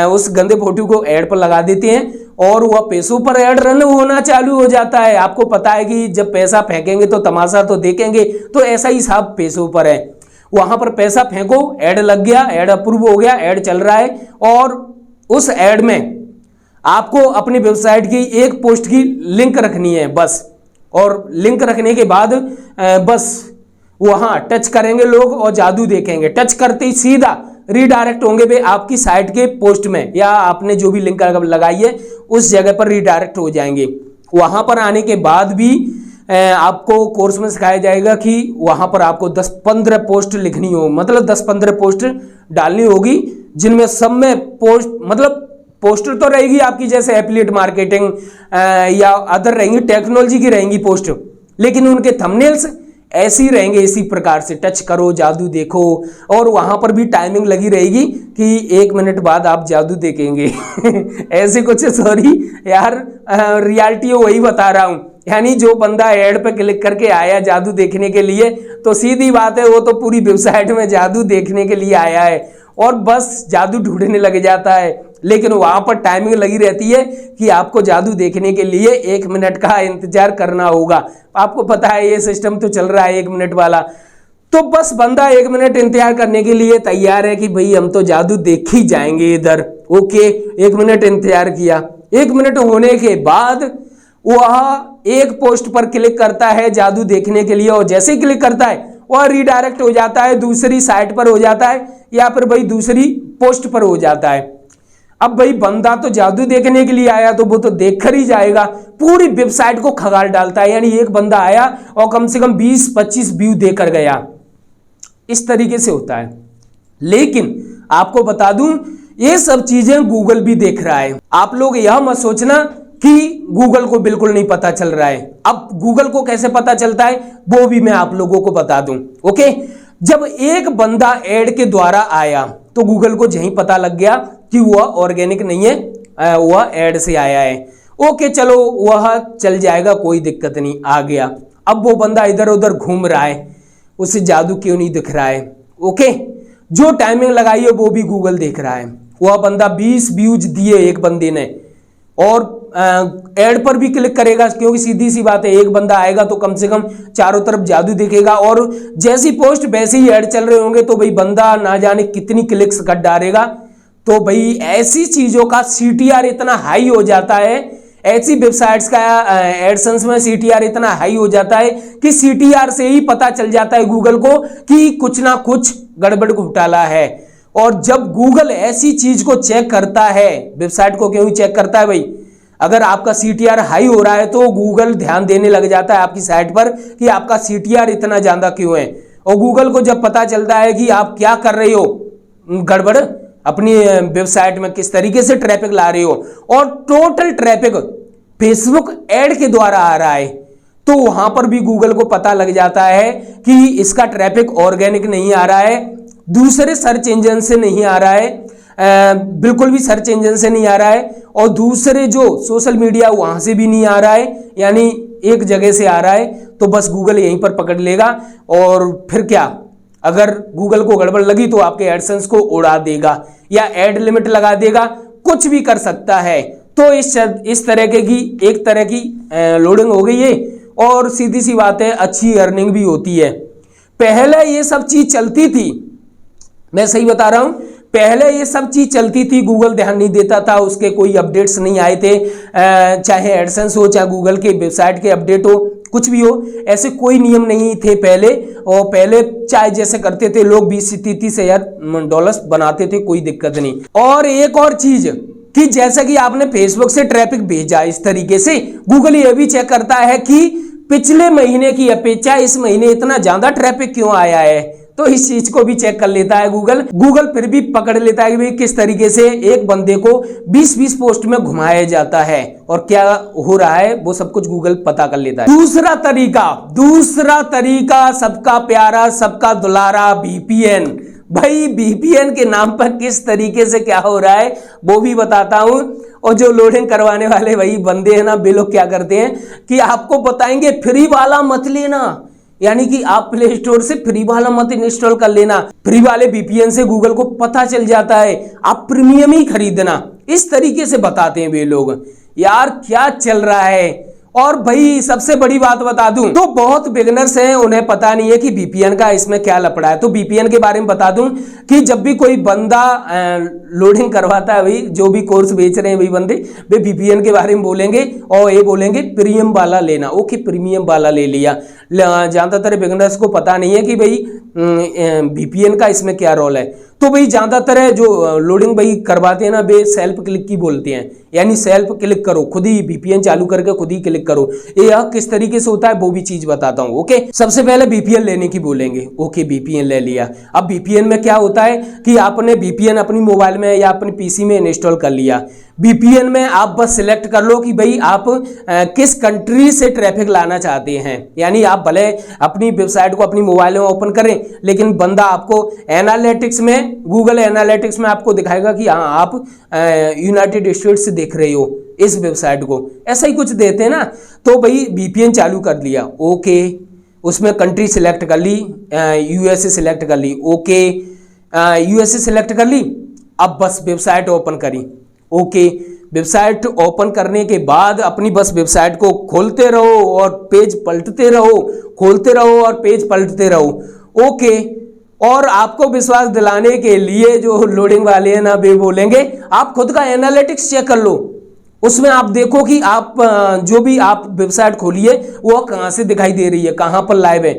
उस गंदे फोटो को ऐड पर लगा देते हैं और वह फेसबुक पर ऐड रन होना चालू हो जाता है। आपको पता है कि जब पैसा फेंकेंगे तो तमाशा तो देखेंगे, तो ऐसा ही हिसाब फेसबुक पर है। वहां पर पैसा फेंको, ऐड लग गया, ऐड अप्रूव हो गया, ऐड चल रहा है, और उस ऐड में आपको अपनी वेबसाइट की एक पोस्ट की लिंक रखनी है बस, और लिंक रखने के बाद बस वहां टच करेंगे लोग और जादू देखेंगे। टच करते ही सीधा रीडायरेक्ट होंगे वे आपकी साइट के पोस्ट में, या आपने जो भी लिंक लगाई है उस जगह पर रीडायरेक्ट हो जाएंगे। वहां पर आने के बाद भी आपको कोर्स में सिखाया जाएगा कि वहां पर आपको 10-15 पोस्ट लिखनी हो, मतलब 10-15 पोस्ट डालनी होगी, जिनमें सब में पोस्ट, मतलब पोस्टर तो रहेगी आपकी जैसे एफिलिएट मार्केटिंग या अदर रहेंगी, टेक्नोलॉजी की रहेंगी पोस्ट, लेकिन उनके थंबनेल्स ऐसी रहेंगे इसी प्रकार से, टच करो जादू देखो, और वहां पर भी टाइमिंग लगी रहेगी कि 1 मिनट बाद आप जादू देखेंगे ऐसे कुछ, सॉरी यार रियलिटी वही बता रहा हूं। यानी जो बंदा ऐड पे क्लिक करके आया जादू देखने के लिए, तो सीधी बात है वो तो पूरी वेबसाइट में जादू देखने के लिए आया है और बस जादू ढूंढने लग जाता है, लेकिन वहां पर टाइमिंग लगी रहती है कि आपको जादू देखने के लिए 1 मिनट का इंतजार करना होगा। आपको पता है ये सिस्टम तो चल रहा है 1 मिनट वाला, तो बस बंदा 1 मिनट इंतजार करने के लिए तैयार है कि भाई हम तो जादू देख ही जाएंगे इधर। ओके, 1 मिनट इंतजार किया, 1 मिनट होने के बाद वह एक पोस्ट पर क्लिक करता है जादू देखने के लिए, और जैसे ही क्लिक करता है वह रीडायरेक्ट हो जाता है, दूसरी साइट पर हो जाता है, या फिर भाई दूसरी पोस्ट पर हो जाता है। अब भाई बंदा तो जादू देखने के लिए आया तो वो तो देख कर ही जाएगा, पूरी वेबसाइट को खगाल डालता है। यानी एक बंदा आया और कम से कम 20-25 व्यू देकर गया, इस तरीके से होता है। लेकिन आपको बता दूं ये सब चीजें गूगल भी देख रहा है। आप लोग यह मत सोचना कि गूगल को बिल्कुल नहीं पता चल रहा है। अब गूगल को कैसे पता चलता है वो भी मैं आप लोगों को बता दूं। ओके, जब एक बंदा ऐड के द्वारा आया तो गूगल को यही पता लग गया कि वह ऑर्गेनिक नहीं है, वह ऐड से आया है। ओके चलो वह चल जाएगा, कोई दिक्कत नहीं, आ गया। अब वो बंदा इधर उधर घूम रहा है, उसे जादू क्यों नहीं दिख रहा है। ओके, जो टाइमिंग लगाई है वो भी गूगल देख रहा है। वह बंदा 20 व्यूज दिए एक बंदे ने, और ऐड पर भी क्लिक करेगा, क्योंकि सीधी सी बात है एक बंदा आएगा तो कम से कम चारों तरफ जादू दिखेगा, और जैसी पोस्ट वैसे ही ऐड चल रहे होंगे तो भाई बंदा ना जाने कितनी क्लिक्स कर डालेगा। तो भाई ऐसी चीजों का CTR इतना हाई हो जाता है, ऐसी वेबसाइट्स का एडसेंस में CTR इतना हाई हो जाता है कि CTR से ही पता चल जाता है गूगल को कि कुछ ना कुछ गड़बड़ घोटाला है। और जब गूगल ऐसी चीज को चेक करता है, वेबसाइट को क्यों चेक करता है भाई, अगर आपका CTR हाई हो रहा है तो गूगल ध्यान देने लग जाता है आपकी साइट पर कि आपका CTR इतना ज्यादा क्यों है। और गूगल को जब पता चलता है कि आप क्या कर रहे हो गड़बड़ अपनी वेबसाइट में, किस तरीके से ट्रैफिक ला रहे हो और टोटल ट्रैफिक फेसबुक ऐड के द्वारा आ रहा है, तो वहां पर भी गूगल को पता लग जाता है कि इसका ट्रैफिक ऑर्गेनिक नहीं आ रहा है, दूसरे सर्च इंजन से नहीं आ रहा है, बिल्कुल भी सर्च इंजन से नहीं आ रहा है, और दूसरे जो सोशल मीडिया वहां से भी नहीं आ रहा है, यानी एक जगह से आ रहा है। तो बस गूगल यहीं पर पकड़ लेगा और फिर क्या, अगर गूगल को गड़बड़ लगी तो आपके एडसेंस को उड़ा देगा या एड लिमिट लगा देगा, कुछ भी कर सकता है। तो इस तरह की एक तरह की लोडिंग हो गई है और सीधी सी बात है अच्छी अर्निंग भी होती है। पहले ये सब चीज चलती थी, मैं सही बता रहा हूं, पहले ये सब चीज चलती थी, गूगल ध्यान नहीं देता था, उसके कोई अपडेट्स नहीं आए थे, चाहे एडसेंस हो चाहे गूगल के वेबसाइट के अपडेट हो, कुछ भी हो, ऐसे कोई नियम नहीं थे पहले। और पहले चाहे जैसे करते थे लोग, 20 से 30 हजार डॉलर्स बनाते थे, कोई दिक्कत नहीं। और एक और चीज कि जैसा कि आपने फेसबुक से ट्रैफिक भेजा, इस तरीके से गूगल ये भी चेक करता है कि पिछले महीने की अपेक्षा इस महीने इतना ज्यादा ट्रैफिक क्यों आया है, तो इस चीज को भी चेक कर लेता है गूगल फिर भी पकड़ लेता है कि भाई किस तरीके से एक बंदे को 20-20 पोस्ट में घुमाया जाता है और क्या हो रहा है, वो सब कुछ गूगल पता कर लेता है। दूसरा तरीका सबका प्यारा सबका दुलारा VPN। भाई VPN के नाम पर किस तरीके से क्या हो रहा है वो भी बताता हूं। और जो लोडिंग करवाने वाले भाई बंदे हैं ना, वे लोग क्या करते हैं कि आपको बताएंगे फ्री वाला मत लेना, यानी कि आप प्ले स्टोर से फ्री वाला मत इंस्टॉल कर लेना, फ्री वाले VPN से गूगल को पता चल जाता है, आप प्रीमियम ही खरीदना, इस तरीके से बताते हैं वे लोग। यार क्या चल रहा है। और भाई सबसे बड़ी बात बता दूं तो बहुत बिगिनर्स हैं, उन्हें पता नहीं है कि VPN का इसमें क्या लफड़ा है। तो VPN के बारे में बता दूं कि जब भी कोई बंदा लोडिंग करवाता है, भाई जो भी कोर्स बेच रहे हैं भाई बंदे, वे VPN के बारे में बोलेंगे और ये बोलेंगे प्रीमियम वाला लेना। ओके, प्रीमियम वाला ले लिया। ज्यादातर बिगिनर्स को पता नहीं है कि भाई VPN का इसमें क्या रोल है। तो भाई ज्यादातर जो लोडिंग भाई करवाते हैं ना, वे सेल्फ क्लिक की बोलते हैं, यानी सेल्फ क्लिक करो, खुद ही VPN चालू करके खुद ही क्लिक करो। ये किस तरीके से होता है वो भी चीज बताता हूं। ओके, सबसे पहले VPN लेने की बोलेंगे। ओके, VPN ले लिया। अब VPN में क्या होता है कि आपने VPN अपनी मोबाइल में या अपनी PC में इंस्टॉल कर लिया। VPN में आप बस सिलेक्ट कर लो कि भाई आप किस कंट्री से ट्रैफिक लाना चाहते हैं, यानी आप भले अपनी वेबसाइट को अपनी मोबाइल में ओपन करें, लेकिन बंदा आपको एनालिटिक्स में, गूगल एनालिटिक्स में आपको दिखाएगा कि हाँ आप यूनाइटेड स्टेट्स से देख रहे हो इस वेबसाइट को, ऐसा ही कुछ देते हैं ना। तो भाई VPN चालू कर लिया। ओके, उसमें कंट्री सिलेक्ट कर ली, USA सिलेक्ट कर ली। ओके, USA सिलेक्ट कर ली। अब बस वेबसाइट ओपन करी। ओके, वेबसाइट ओपन करने के बाद अपनी बस वेबसाइट को खोलते रहो और पेज पलटते रहो, खोलते रहो और पेज पलटते रहो। ओके, और आपको विश्वास दिलाने के लिए जो लोडिंग वाले हैं ना, वे बोलेंगे आप खुद का एनालिटिक्स चेक कर लो, उसमें आप देखो कि आप जो भी आप वेबसाइट खोलिए वो कहां से दिखाई दे रही है, कहां पर लाइव है।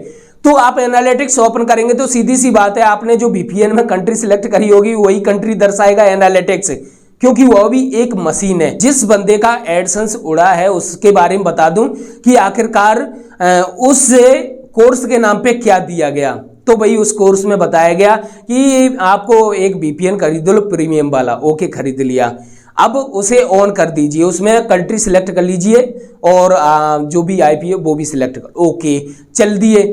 तो आप एनालिटिक्स ओपन करेंगे तो सीधी सी बात है, आपने जो VPN में कंट्री सिलेक्ट करी होगी वही कंट्री दर्शाएगा एनालिटिक्स, क्योंकि वह भी एक मशीन है। जिस बंदे का एडसेंस उड़ा है उसके बारे में बता दूं कि आखिरकार उस कोर्स के नाम पे क्या दिया गया। तो भाई उस कोर्स में बताया गया कि आपको एक VPN खरीद लो प्रीमियम वाला। ओके, खरीद लिया। अब उसे ऑन कर दीजिए, उसमें कंट्री सिलेक्ट कर लीजिए और जो भी IP है वो भी सिलेक्ट कर। ओके, चल दिए।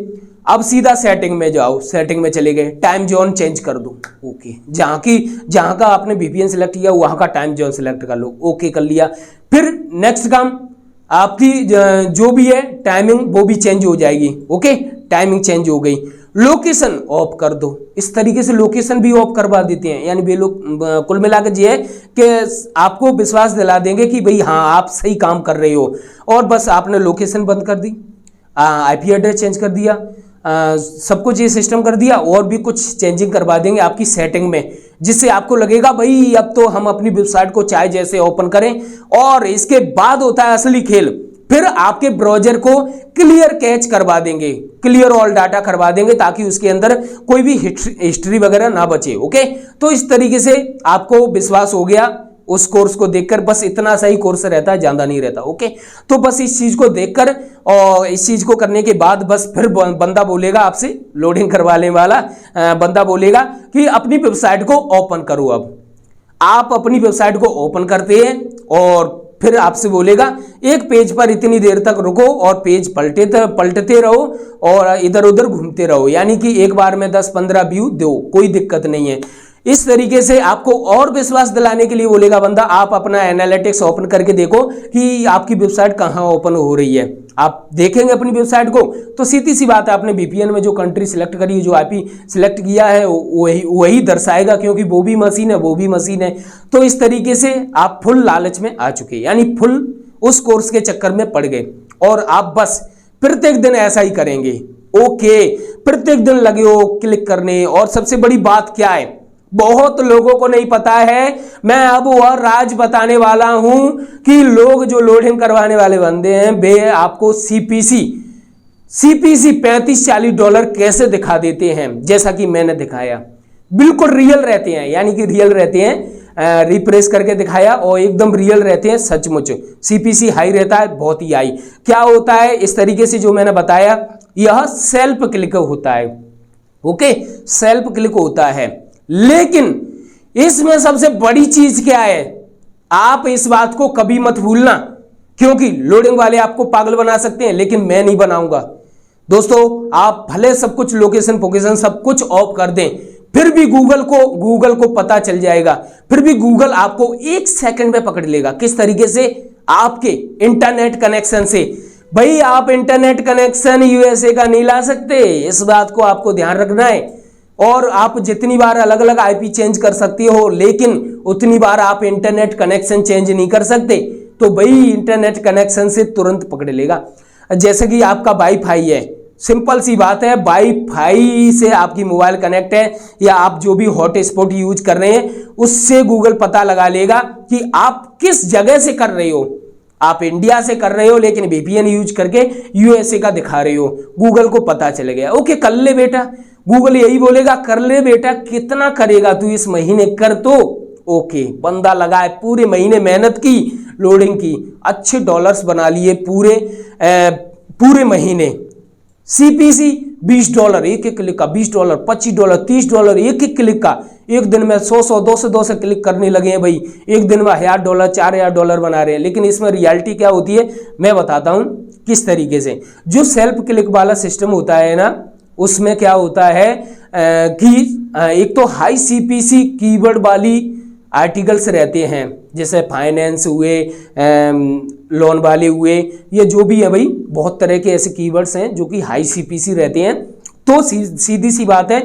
अब सीधा सेटिंग में जाओ, सेटिंग में चले गए, टाइम जोन चेंज कर दो। ओके, जहां का आपने VPN सिलेक्ट किया वहां का टाइम जोन सिलेक्ट कर लो। ओके, कर लिया। फिर नेक्स्ट काम, आपकी जो भी है टाइमिंग वो भी चेंज हो जाएगी। ओके, टाइमिंग चेंज हो गई। लोकेशन ऑफ कर दो। इस तरीके से लोकेशन भी ऑफ करवा देते हैं, यानी वे लोग कुल मिलाकर ये है कि आपको विश्वास दिला देंगे कि भाई हाँ आप सही काम कर रहे हो। और बस आपने लोकेशन बंद कर दी, IP एड्रेस चेंज कर दिया, सब कुछ ये सिस्टम कर दिया, और भी कुछ चेंजिंग करवा देंगे आपकी सेटिंग में, जिससे आपको लगेगा भाई अब तो हम अपनी वेबसाइट को चाहे जैसे ओपन करें। और इसके बाद होता है असली खेल, फिर आपके ब्राउज़र को क्लियर कैच करवा देंगे, क्लियर ऑल डाटा करवा देंगे, ताकि उसके अंदर कोई भी हिस्ट्री वगैरह ना बचे। ओके, तो इस तरीके से आपको विश्वास हो गया उस कोर्स को देखकर, बस इतना सा ही कोर्स रहता है, ज्यादा नहीं रहता। ओके, तो बस इस चीज को देखकर और इस चीज को करने के बाद बस फिर बंदा बोलेगा आपसे, लोडिंग करवाने वाला बंदा बोलेगा कि अपनी वेबसाइट को ओपन करो। अब आप अपनी वेबसाइट को ओपन करते हैं और फिर आपसे बोलेगा एक पेज पर इतनी देर तक रुको और पेज पलटते रहो और इधर उधर घूमते रहो, यानी कि एक बार में 10-15 व्यू दो, कोई दिक्कत नहीं है। इस तरीके से आपको और विश्वास दिलाने के लिए बोलेगा बंदा, आप अपना एनालिटिक्स ओपन करके देखो कि आपकी वेबसाइट कहाँ ओपन हो रही है। आप देखेंगे अपनी वेबसाइट को तो सीधी सी बात है, आपने वीपीएन में जो कंट्री सिलेक्ट करी है, जो आईपी सिलेक्ट किया है, वही दर्शाएगा, क्योंकि वो भी मशीन है, वो भी मशीन है। तो इस तरीके से आप फुल लालच में आ चुके, यानी फुल उस कोर्स के चक्कर में पड़ गए और आप बस प्रत्येक दिन ऐसा ही करेंगे। ओके, प्रत्येक दिन लगे हो क्लिक करने। और सबसे बड़ी बात क्या है, बहुत लोगों को नहीं पता है, मैं अब वह राज बताने वाला हूं कि लोग जो लोडिंग करवाने वाले बंदे हैं वे आपको सीपीसी $35-40 कैसे दिखा देते हैं, जैसा कि मैंने दिखाया। बिल्कुल रियल रहते हैं, यानी कि रियल रहते हैं, रिप्रेस करके दिखाया और एकदम रियल रहते हैं सचमुच। सीपीसी हाई रहता है, बहुत ही हाई। क्या होता है इस तरीके से जो मैंने बताया, यह सेल्फ क्लिक होता है। ओके, सेल्फ क्लिक होता है। लेकिन इसमें सबसे बड़ी चीज क्या है, आप इस बात को कभी मत भूलना, क्योंकि लोडिंग वाले आपको पागल बना सकते हैं, लेकिन मैं नहीं बनाऊंगा। दोस्तों, आप भले सब कुछ लोकेशन फोकेशन सब कुछ ऑफ कर दें, फिर भी गूगल को पता चल जाएगा, फिर भी गूगल आपको 1 सेकंड में पकड़ लेगा। किस तरीके से? आपके इंटरनेट कनेक्शन से। भाई, आप इंटरनेट कनेक्शन यूएसए का नहीं ला सकते, इस बात को आपको ध्यान रखना है। और आप जितनी बार अलग अलग आईपी चेंज कर सकते हो, लेकिन उतनी बार आप इंटरनेट कनेक्शन चेंज नहीं कर सकते। तो भाई, इंटरनेट कनेक्शन से तुरंत पकड़ लेगा। जैसे कि आपका वाईफाई है, सिंपल सी बात है, वाईफाई से आपकी मोबाइल कनेक्ट है या आप जो भी हॉटस्पॉट यूज कर रहे हैं, उससे गूगल पता लगा लेगा कि आप किस जगह से कर रहे हो। आप इंडिया से कर रहे हो लेकिन वीपीएन यूज करके यूएसए का दिखा रहे हो, गूगल को पता चल गया। ओके, कर ले बेटा, गूगल यही बोलेगा, कर ले बेटा, कितना करेगा तू इस महीने, कर तो। ओके, बंदा लगाए, पूरे महीने मेहनत की, लोडिंग की, अच्छे डॉलर्स बना लिए पूरे महीने। सीपीसी $20 एक एक क्लिक का, $20, $25, $30 एक एक क्लिक का। एक दिन में 100 200 क्लिक करने लगे हैं भाई, एक दिन में $1000 $4000 बना रहे हैं। लेकिन इसमें रियलिटी क्या होती है मैं बताता हूं किस तरीके से। जो सेल्फ क्लिक वाला सिस्टम होता है ना, उसमें क्या होता है कि एक तो हाई सीपीसी कीवर्ड वाली आर्टिकल्स रहते हैं, जैसे फाइनेंस हुए, लोन वाले हुए, ये जो भी है भाई, बहुत तरह के ऐसे कीवर्ड्स हैं जो कि हाई सीपीसी रहते हैं। तो सीधी सी बात है,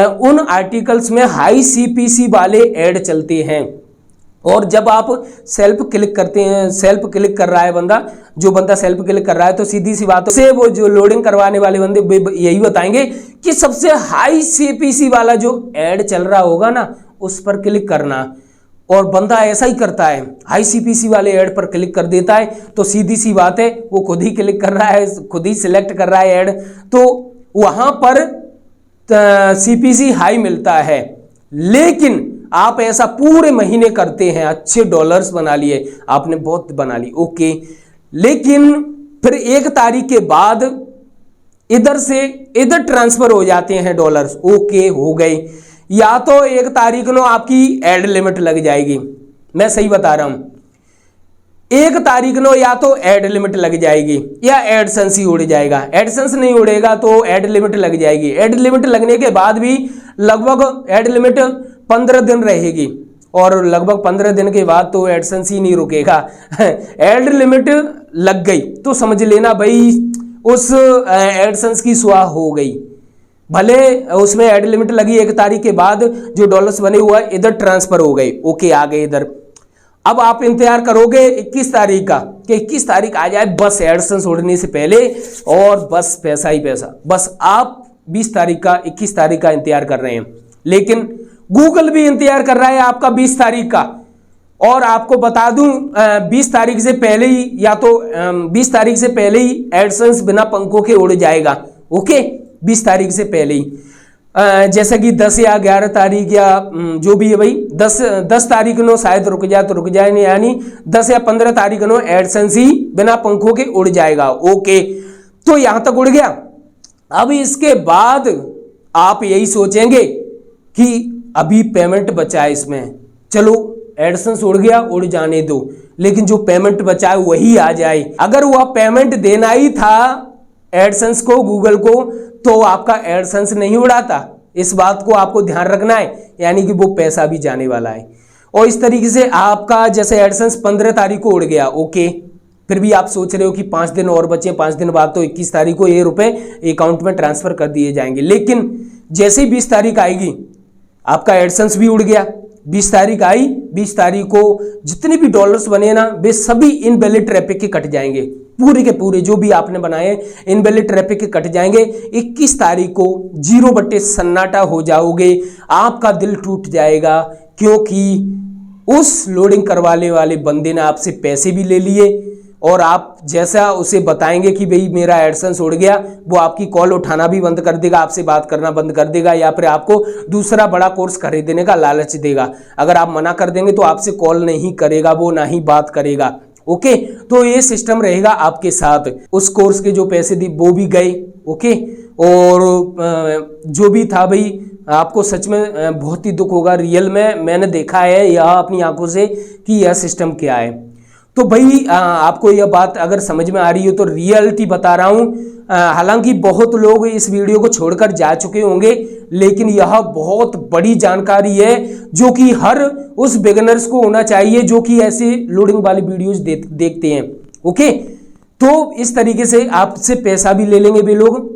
उन आर्टिकल्स में हाई सीपीसी वाले ऐड चलते हैं। और जब आप सेल्फ क्लिक करते हैं, सेल्फ क्लिक कर रहा है बंदा, जो बंदा सेल्फ क्लिक कर रहा है, तो सीधी सी बात है वो जो लोडिंग करवाने वाले बंदे यही बताएंगे कि सबसे हाई सीपीसी वाला जो ऐड चल रहा होगा ना, उस पर क्लिक करना। और बंदा ऐसा ही करता है, हाई सीपीसी वाले ऐड पर क्लिक कर देता है। तो सीधी सी बात है, वो खुद ही क्लिक कर रहा है, खुद ही सिलेक्ट कर रहा है ऐड, तो वहां पर सीपीसी हाई मिलता है। लेकिन आप ऐसा पूरे महीने करते हैं, अच्छे डॉलर्स बना लिए आपने, बहुत बना ली, ओके। लेकिन फिर 1 तारीख के बाद इधर से इधर ट्रांसफर हो जाते हैं डॉलर्स, ओके हो गए। या तो 1 तारीख को आपकी एड लिमिट लग जाएगी, मैं सही बता रहा हूं, 1 तारीख को या तो एड लिमिट लग जाएगी या एडसेंस ही उड़ जाएगा। एडसेंस नहीं उड़ेगा तो एड लिमिट लग जाएगी। एड लिमिट लगने के बाद भी लगभग एड लिमिट 15 दिन रहेगी, और लगभग 15 दिन के बाद तो एडसेंस ही नहीं रुकेगा। एड लिमिट लग गई तो समझ लेना भाई उस एडसेंस की सुहा हो गई। भले उसमें एड लिमिट लगी 1 तारीख के बाद, जो डॉलर्स बने हुआ है इधर ट्रांसफर हो गए, ओके आ गए इधर। अब आप इंतजार करोगे 21 तारीख का कि 21 तारीख आ जाए बस एडसेंस उड़ने से पहले, और बस पैसा ही पैसा। बस आप 20 तारीख का 21 तारीख का इंतजार कर रहे हैं, लेकिन गूगल भी इंतजार कर रहा है आपका 20 तारीख का। और आपको बता दूं 20 तारीख से पहले ही, या तो 20 तारीख से पहले ही एडसेंस बिना पंखों के उड़ जाएगा, ओके, 20 तारीख से पहले ही। जैसे कि 10 या 11 तारीख या जो भी है भाई 10 तारीख नो शायद रुक जाए तो रुक जाए नहीं, यानी 10 या 15 तारीख नो एडसेंस ही बिना पंखों के उड़ जाएगा। ओके, तो यहां तक उड़ गया। अब इसके बाद आप यही सोचेंगे कि अभी पेमेंट बचा है इसमें, चलो एडसेंस उड़ गया, उड़ जाने दो, लेकिन जो पेमेंट बचा है वही आ जाए। अगर वह पेमेंट देना ही था एडसेंस को, गूगल को, तो आपका एडसेंस नहीं उड़ाता। इस बात को आपको ध्यान रखना है, यानी कि वो पैसा भी जाने वाला है। और इस तरीके से आपका जैसे एडसेंस 15 तारीख को उड़ गया, ओके, फिर भी आप सोच रहे हो कि 5 दिन और बचे, 5 दिन बाद तो 21 तारीख को ये रुपए अकाउंट में ट्रांसफर कर दिए जाएंगे। लेकिन जैसे ही 20 तारीख आएगी आपका एडसेंस भी उड़ गया। 20 तारीख आई, 20 तारीख को जितने भी डॉलर्स बने ना वे सभी इनवैलिड ट्रैफिक के कट जाएंगे, पूरे के पूरे जो भी आपने बनाए इनवैलिड ट्रैफिक के कट जाएंगे। 21 तारीख को 0 बट्टे सन्नाटा हो जाओगे, आपका दिल टूट जाएगा, क्योंकि उस लोडिंग करवाने वाले बंदे ने आपसे पैसे भी ले लिए और आप जैसा उसे बताएंगे कि भाई मेरा एडसेंस उड़ गया, वो आपकी कॉल उठाना भी बंद कर देगा, आपसे बात करना बंद कर देगा, या फिर आपको दूसरा बड़ा कोर्स खरीदने का लालच देगा। अगर आप मना कर देंगे तो आपसे कॉल नहीं करेगा वो, ना ही बात करेगा। ओके, तो ये सिस्टम रहेगा आपके साथ। उस कोर्स के जो पैसे दी वो भी गए, ओके, और जो भी था भाई आपको सच में बहुत ही दुख होगा। रियल में मैंने देखा है यह अपनी आंखों से कि यह सिस्टम क्या है। तो भाई आपको यह बात अगर समझ में आ रही हो तो रियलिटी बता रहा हूं। हालांकि बहुत लोग इस वीडियो को छोड़कर जा चुके होंगे, लेकिन यह बहुत बड़ी जानकारी है जो कि हर उस बिगिनर्स को होना चाहिए जो कि ऐसे लोडिंग वाली वीडियोस देखते हैं। ओके, तो इस तरीके से आपसे पैसा भी ले लेंगे वे लोग,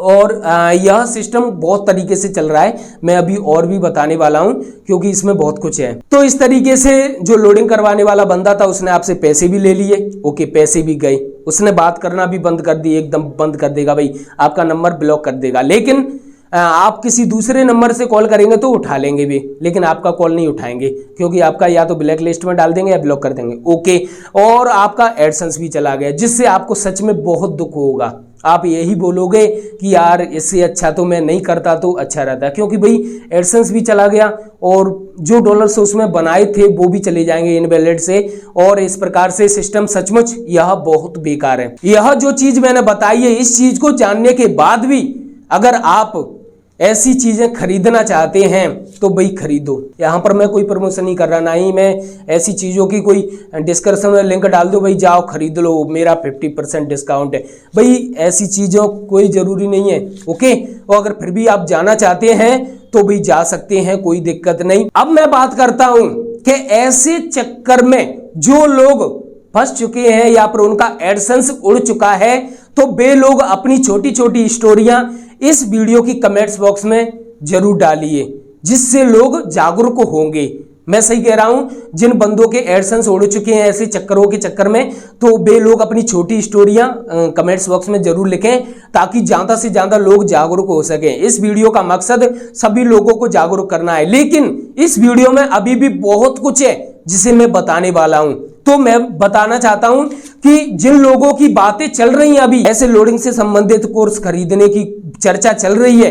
और यह सिस्टम बहुत तरीके से चल रहा है। मैं अभी और भी बताने वाला हूं क्योंकि इसमें बहुत कुछ है। तो इस तरीके से जो लोडिंग करवाने वाला बंदा था उसने आपसे पैसे भी ले लिए, ओके, पैसे भी गए, उसने बात करना भी बंद कर दी, एकदम बंद कर देगा भाई, आपका नंबर ब्लॉक कर देगा। लेकिन आप किसी दूसरे नंबर से कॉल करेंगे तो उठा लेंगे भी, लेकिन आपका कॉल नहीं उठाएंगे क्योंकि आपका या तो ब्लैक लिस्ट में डाल देंगे या ब्लॉक कर देंगे। ओके, और आपका एडसेंस भी चला गया, जिससे आपको सच में बहुत दुख होगा। आप यही बोलोगे कि यार इससे अच्छा तो मैं नहीं करता तो अच्छा रहता, क्योंकि भाई एडसेंस भी चला गया और जो डॉलर्स उसमें बनाए थे वो भी चले जाएंगे इनवैलिड से। और इस प्रकार से सिस्टम सचमुच यह बहुत बेकार है। यह जो चीज मैंने बताई है, इस चीज को जानने के बाद भी अगर आप ऐसी चीजें खरीदना चाहते हैं तो भाई खरीदो। यहां पर मैं कोई प्रमोशन नहीं कर रहा, ना ही मैं ऐसी चीजों की कोई डिस्क्रिप्शन में लिंक डाल दो भाई जाओ खरीद लो मेरा 50% डिस्काउंट है, भाई ऐसी चीजों कोई जरूरी नहीं है। ओके, और अगर फिर भी आप जाना चाहते हैं तो भी जा सकते हैं, कोई दिक्कत नहीं। अब मैं बात करता हूं कि ऐसे चक्कर में जो लोग फंस चुके हैं या फिर उनका एडसेंस उड़ चुका है, तो वे लोग अपनी छोटी छोटी स्टोरियां इस वीडियो की कमेंट्स बॉक्स में जरूर डालिए, जिससे लोग जागरूक होंगे। मैं सही कह रहा हूं, जिन बंदों के एडसेंस उड़ चुके हैं ऐसे चक्करों के चक्कर में, तो वे लोग अपनी छोटी स्टोरियां कमेंट्स बॉक्स में जरूर लिखें ताकि ज्यादा से ज्यादा लोग जागरूक हो सके। इस वीडियो का मकसद सभी लोगों को जागरूक करना है, लेकिन इस वीडियो में अभी भी बहुत कुछ है जिसे मैं बताने वाला हूं। तो मैं बताना चाहता हूं कि जिन लोगों की बातें चल रही हैं अभी ऐसे लोडिंग से संबंधित कोर्स खरीदने की चर्चा चल रही है,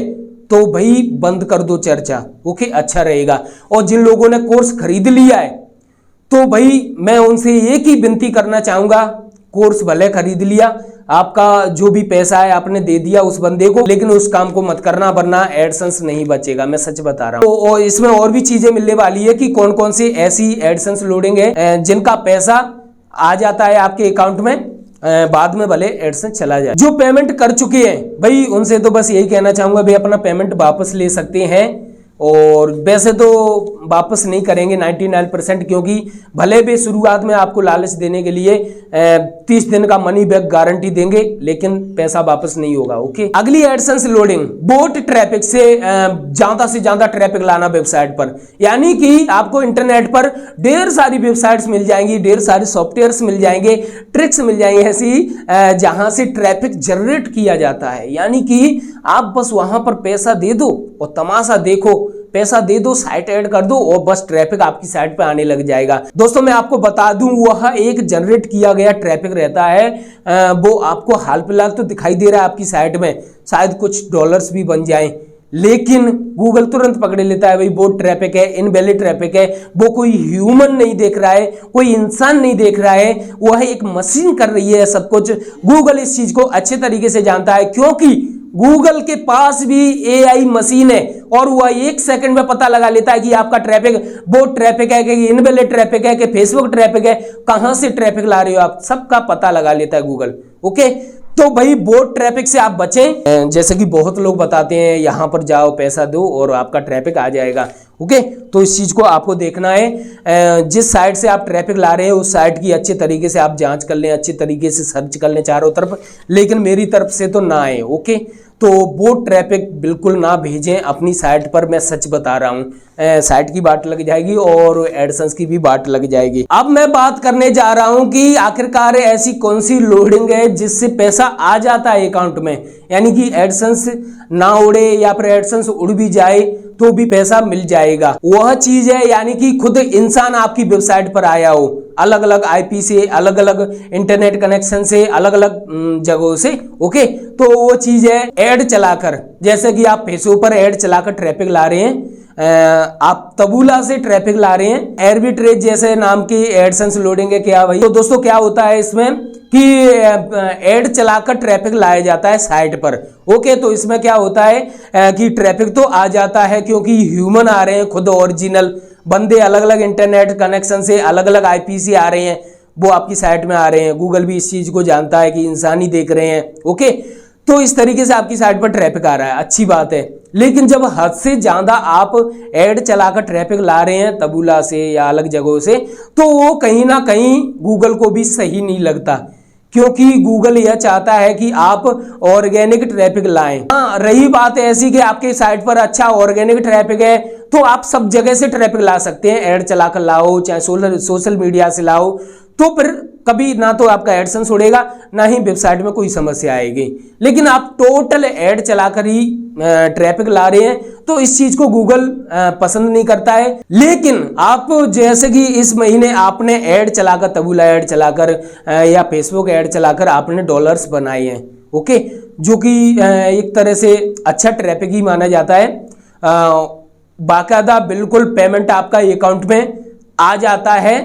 तो भाई बंद कर दो चर्चा, ओके, अच्छा रहेगा। और जिन लोगों ने कोर्स खरीद लिया है तो भाई मैं उनसे एक ही विनती करना चाहूंगा, कोर्स भले खरीद लिया, आपका जो भी पैसा है आपने दे दिया उस बंदे को, लेकिन उस काम को मत करना वरना एडसेंस नहीं बचेगा, मैं सच बता रहा हूं। और इसमें और भी चीजें मिलने वाली है कि कौन कौन सी ऐसी एडसेंस लोडिंग है जिनका पैसा आ जाता है आपके अकाउंट में, बाद में भले एडसेंस चला जाए। जो पेमेंट कर चुके हैं भाई उनसे तो बस यही कहना चाहूंगा भाई अपना पेमेंट वापस ले सकते हैं, और वैसे तो वापस नहीं करेंगे 99%, क्योंकि भले भी शुरुआत में आपको लालच देने के लिए 30 दिन का मनी बैक गारंटी देंगे, लेकिन पैसा वापस नहीं होगा। ओके, अगली एडसेंस लोडिंग, बोट ट्रैफिक से ज्यादा ट्रैफिक लाना वेबसाइट पर, यानी कि आपको इंटरनेट पर ढेर सारी वेबसाइट्स मिल जाएंगी, ढेर सारे सॉफ्टवेयर्स मिल जाएंगे, ट्रिक्स मिल जाएंगे ऐसी जहां से ट्रैफिक जनरेट किया जाता है। यानी कि आप बस वहां पर पैसा दे दो और तमाशा देखो, पैसा दे दो, साइट ऐड कर दो और बस ट्रैफिक आपकी साइट पे आने लग जाएगा। दोस्तों मैं आपको बता दूं, वह एक जनरेट किया गया ट्रैफिक रहता है, वो आपको हाल फिलहाल तो दिखाई दे रहा है आपकी साइट में, शायद कुछ डॉलर्स भी बन जाएं, लेकिन गूगल तुरंत पकड़ लेता है भाई वो ट्रैफिक है, इनवैलिड ट्रैफिक है, वो कोई ह्यूमन नहीं देख रहा है, कोई इंसान नहीं देख रहा है, वह एक मशीन कर रही है सब कुछ। गूगल इस चीज को अच्छे तरीके से जानता है, क्योंकि गूगल के पास भी एआई मशीन है और वह 1 सेकंड में पता लगा लेता है कि आपका ट्रैफिक बोट ट्रैफिक है कि इनवैलिड ट्रैफिक है कि फेसबुक ट्रैफिक है, कहां से ट्रैफिक ला रहे हो आप, सबका पता लगा लेता है गूगल। ओके, तो भाई बोट ट्रैफिक से आप बचें। जैसे कि बहुत लोग बताते हैं यहां पर जाओ पैसा दो और आपका ट्रैफिक आ जाएगा। ओके, तो इस चीज को आपको देखना है, जिस साइट से आप ट्रैफिक ला रहे हैं उस साइट की अच्छे तरीके से आप जांच कर लें, अच्छे तरीके से सर्च कर लें चारों तरफ, लेकिन मेरी तरफ से तो ना आए। ओके, तो बोट ट्रैफिक बिल्कुल ना भेजें अपनी साइट पर, मैं सच बता रहा हूं। साइट की बात लग जाएगी और एडसेंस की भी बात लग जाएगी। अब मैं बात करने जा रहा हूं कि आखिरकार ऐसी कौन सी लोडिंग है जिससे पैसा आ जाता है अकाउंट में, यानी कि एडसेंस ना उड़े या फिर एडसेंस उड़ भी जाए तो भी पैसा मिल जाएगा। वह चीज है यानी कि खुद इंसान आपकी वेबसाइट पर आया हो, अलग अलग आईपी से, अलग अलग इंटरनेट कनेक्शन से, अलग अलग जगहों से। ओके, तो वो चीज है एड चलाकर, जैसे कि आप फेसबुक पर एड चलाकर ट्रैफिक ला रहे हैं, आप तबूला से ट्रैफिक ला रहे हैं, एर्बिट्रेज जैसे नाम की एडसेंस लोडिंग है क्या भाई। तो दोस्तों क्या होता है इसमें कि एड चलाकर ट्रैफिक लाया जाता है साइट पर। ओके, तो इसमें क्या होता है कि ट्रैफिक तो आ जाता है क्योंकि ह्यूमन आ रहे हैं, खुद ओरिजिनल बंदे अलग अलग इंटरनेट कनेक्शन से, अलग अलग आईपी से आ रहे हैं, वो आपकी साइट में आ रहे हैं। गूगल भी इस चीज को जानता है कि इंसान ही देख रहे हैं। ओके, तो इस तरीके से आपकी साइट पर ट्रैफिक आ रहा है, अच्छी बात है। लेकिन जब हद से ज्यादा आप एड चलाकर ट्रैफिक ला रहे हैं तबूला से या अलग जगहों से, तो वो कहीं ना कहीं गूगल को भी सही नहीं लगता, क्योंकि गूगल यह चाहता है कि आप ऑर्गेनिक ट्रैफिक लाएं। हाँ, रही बात ऐसी कि आपके साइट पर अच्छा ऑर्गेनिक ट्रैफिक है तो आप सब जगह से ट्रैफिक ला सकते हैं, ऐड चलाकर लाओ, चाहे सोशल मीडिया से लाओ, तो फिर कभी ना तो आपका एडसेंस उड़ेगा ना ही वेबसाइट में कोई समस्या आएगी। लेकिन आप टोटल ऐड चलाकर ही ट्रैफिक ला रहे हैं तो इस चीज को गूगल पसंद नहीं करता है। लेकिन आप जैसे कि इस महीने आपने ऐड चलाकर, तबूला ऐड चलाकर या फेसबुक ऐड चलाकर आपने डॉलर्स बनाए हैं। ओके, जो कि एक तरह से अच्छा ट्रैफिक ही माना जाता है। बाकायदा बिल्कुल पेमेंट आपका अकाउंट में आ जाता है,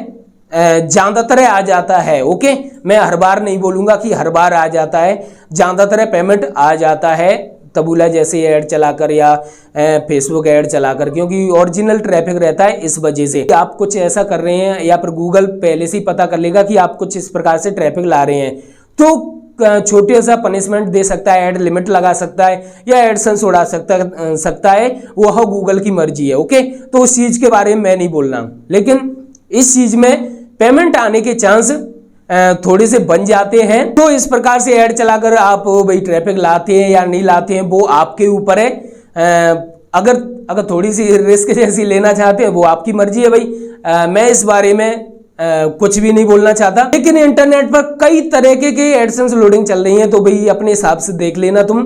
ज्यादातर आ जाता है। ओके, मैं हर बार नहीं बोलूंगा कि हर बार आ जाता है, ज्यादातर पेमेंट आ जाता है तबूला जैसे ऐड चलाकर या फेसबुक ऐड चलाकर, क्योंकि ओरिजिनल ट्रैफिक रहता है। इस वजह से आप कुछ ऐसा कर रहे हैं या फिर गूगल पहले से ही पता कर लेगा कि आप कुछ इस प्रकार से ट्रैफिक ला रहे हैं, तो छोटे सा पनिशमेंट दे सकता है, ऐड लिमिट लगा सकता है या एडसेंस उड़ा सकता है, वह गूगल की मर्जी है। ओके, तो उस चीज के बारे में मैं नहीं बोल रहा हूं, लेकिन इस चीज में पेमेंट आने के चांस थोड़े से बन जाते हैं। तो इस प्रकार से ऐड चलाकर आप भाई ट्रैफिक लाते हैं या नहीं लाते हैं वो आपके ऊपर है। अगर थोड़ी सी रिस्क जैसी लेना चाहते हैं वो आपकी मर्जी है भाई। मैं इस बारे में कुछ भी नहीं बोलना चाहता, लेकिन इंटरनेट पर कई तरह के एडसेंस लोडिंग चल रही है, तो भाई अपने हिसाब से देख लेना तुम।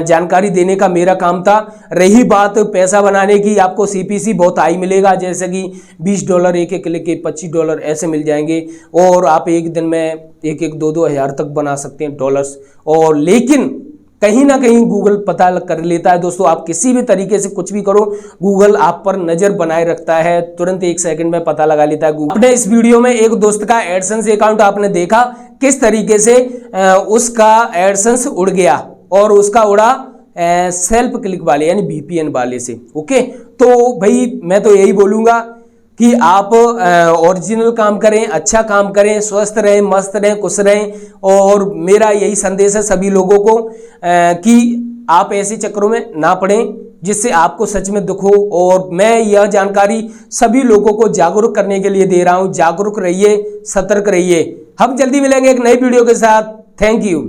जानकारी देने का मेरा काम था। रही बात पैसा बनाने की, आपको सीपीसी बहुत हाई मिलेगा, जैसे कि $20 एक क्लिक के, $25 ऐसे मिल जाएंगे और आप एक दिन में 1-2 हज़ार तक बना सकते हैं डॉलर्स। और लेकिन कहीं ना कहीं गूगल पता कर लेता है दोस्तों, आप किसी भी तरीके से कुछ भी करो गूगल आप पर नजर बनाए रखता है, तुरंत 1 सेकंड में पता लगा लेता है गूगल। अपने इस वीडियो में एक दोस्त का एडसेंस अकाउंट आपने देखा किस तरीके से उसका एडसेंस उड़ गया, और उसका उड़ा सेल्फ क्लिक वाले यानी VPN वाले से। ओके, तो भाई मैं तो यही बोलूंगा कि आप ओरिजिनल काम करें, अच्छा काम करें, स्वस्थ रहें, मस्त रहें, खुश रहें। और मेरा यही संदेश है सभी लोगों को कि आप ऐसे चक्रों में ना पड़ें जिससे आपको सच में दुख हो। और मैं यह जानकारी सभी लोगों को जागरूक करने के लिए दे रहा हूं। जागरूक रहिए, सतर्क रहिए। हम जल्दी मिलेंगे एक नई वीडियो के साथ। Thank you.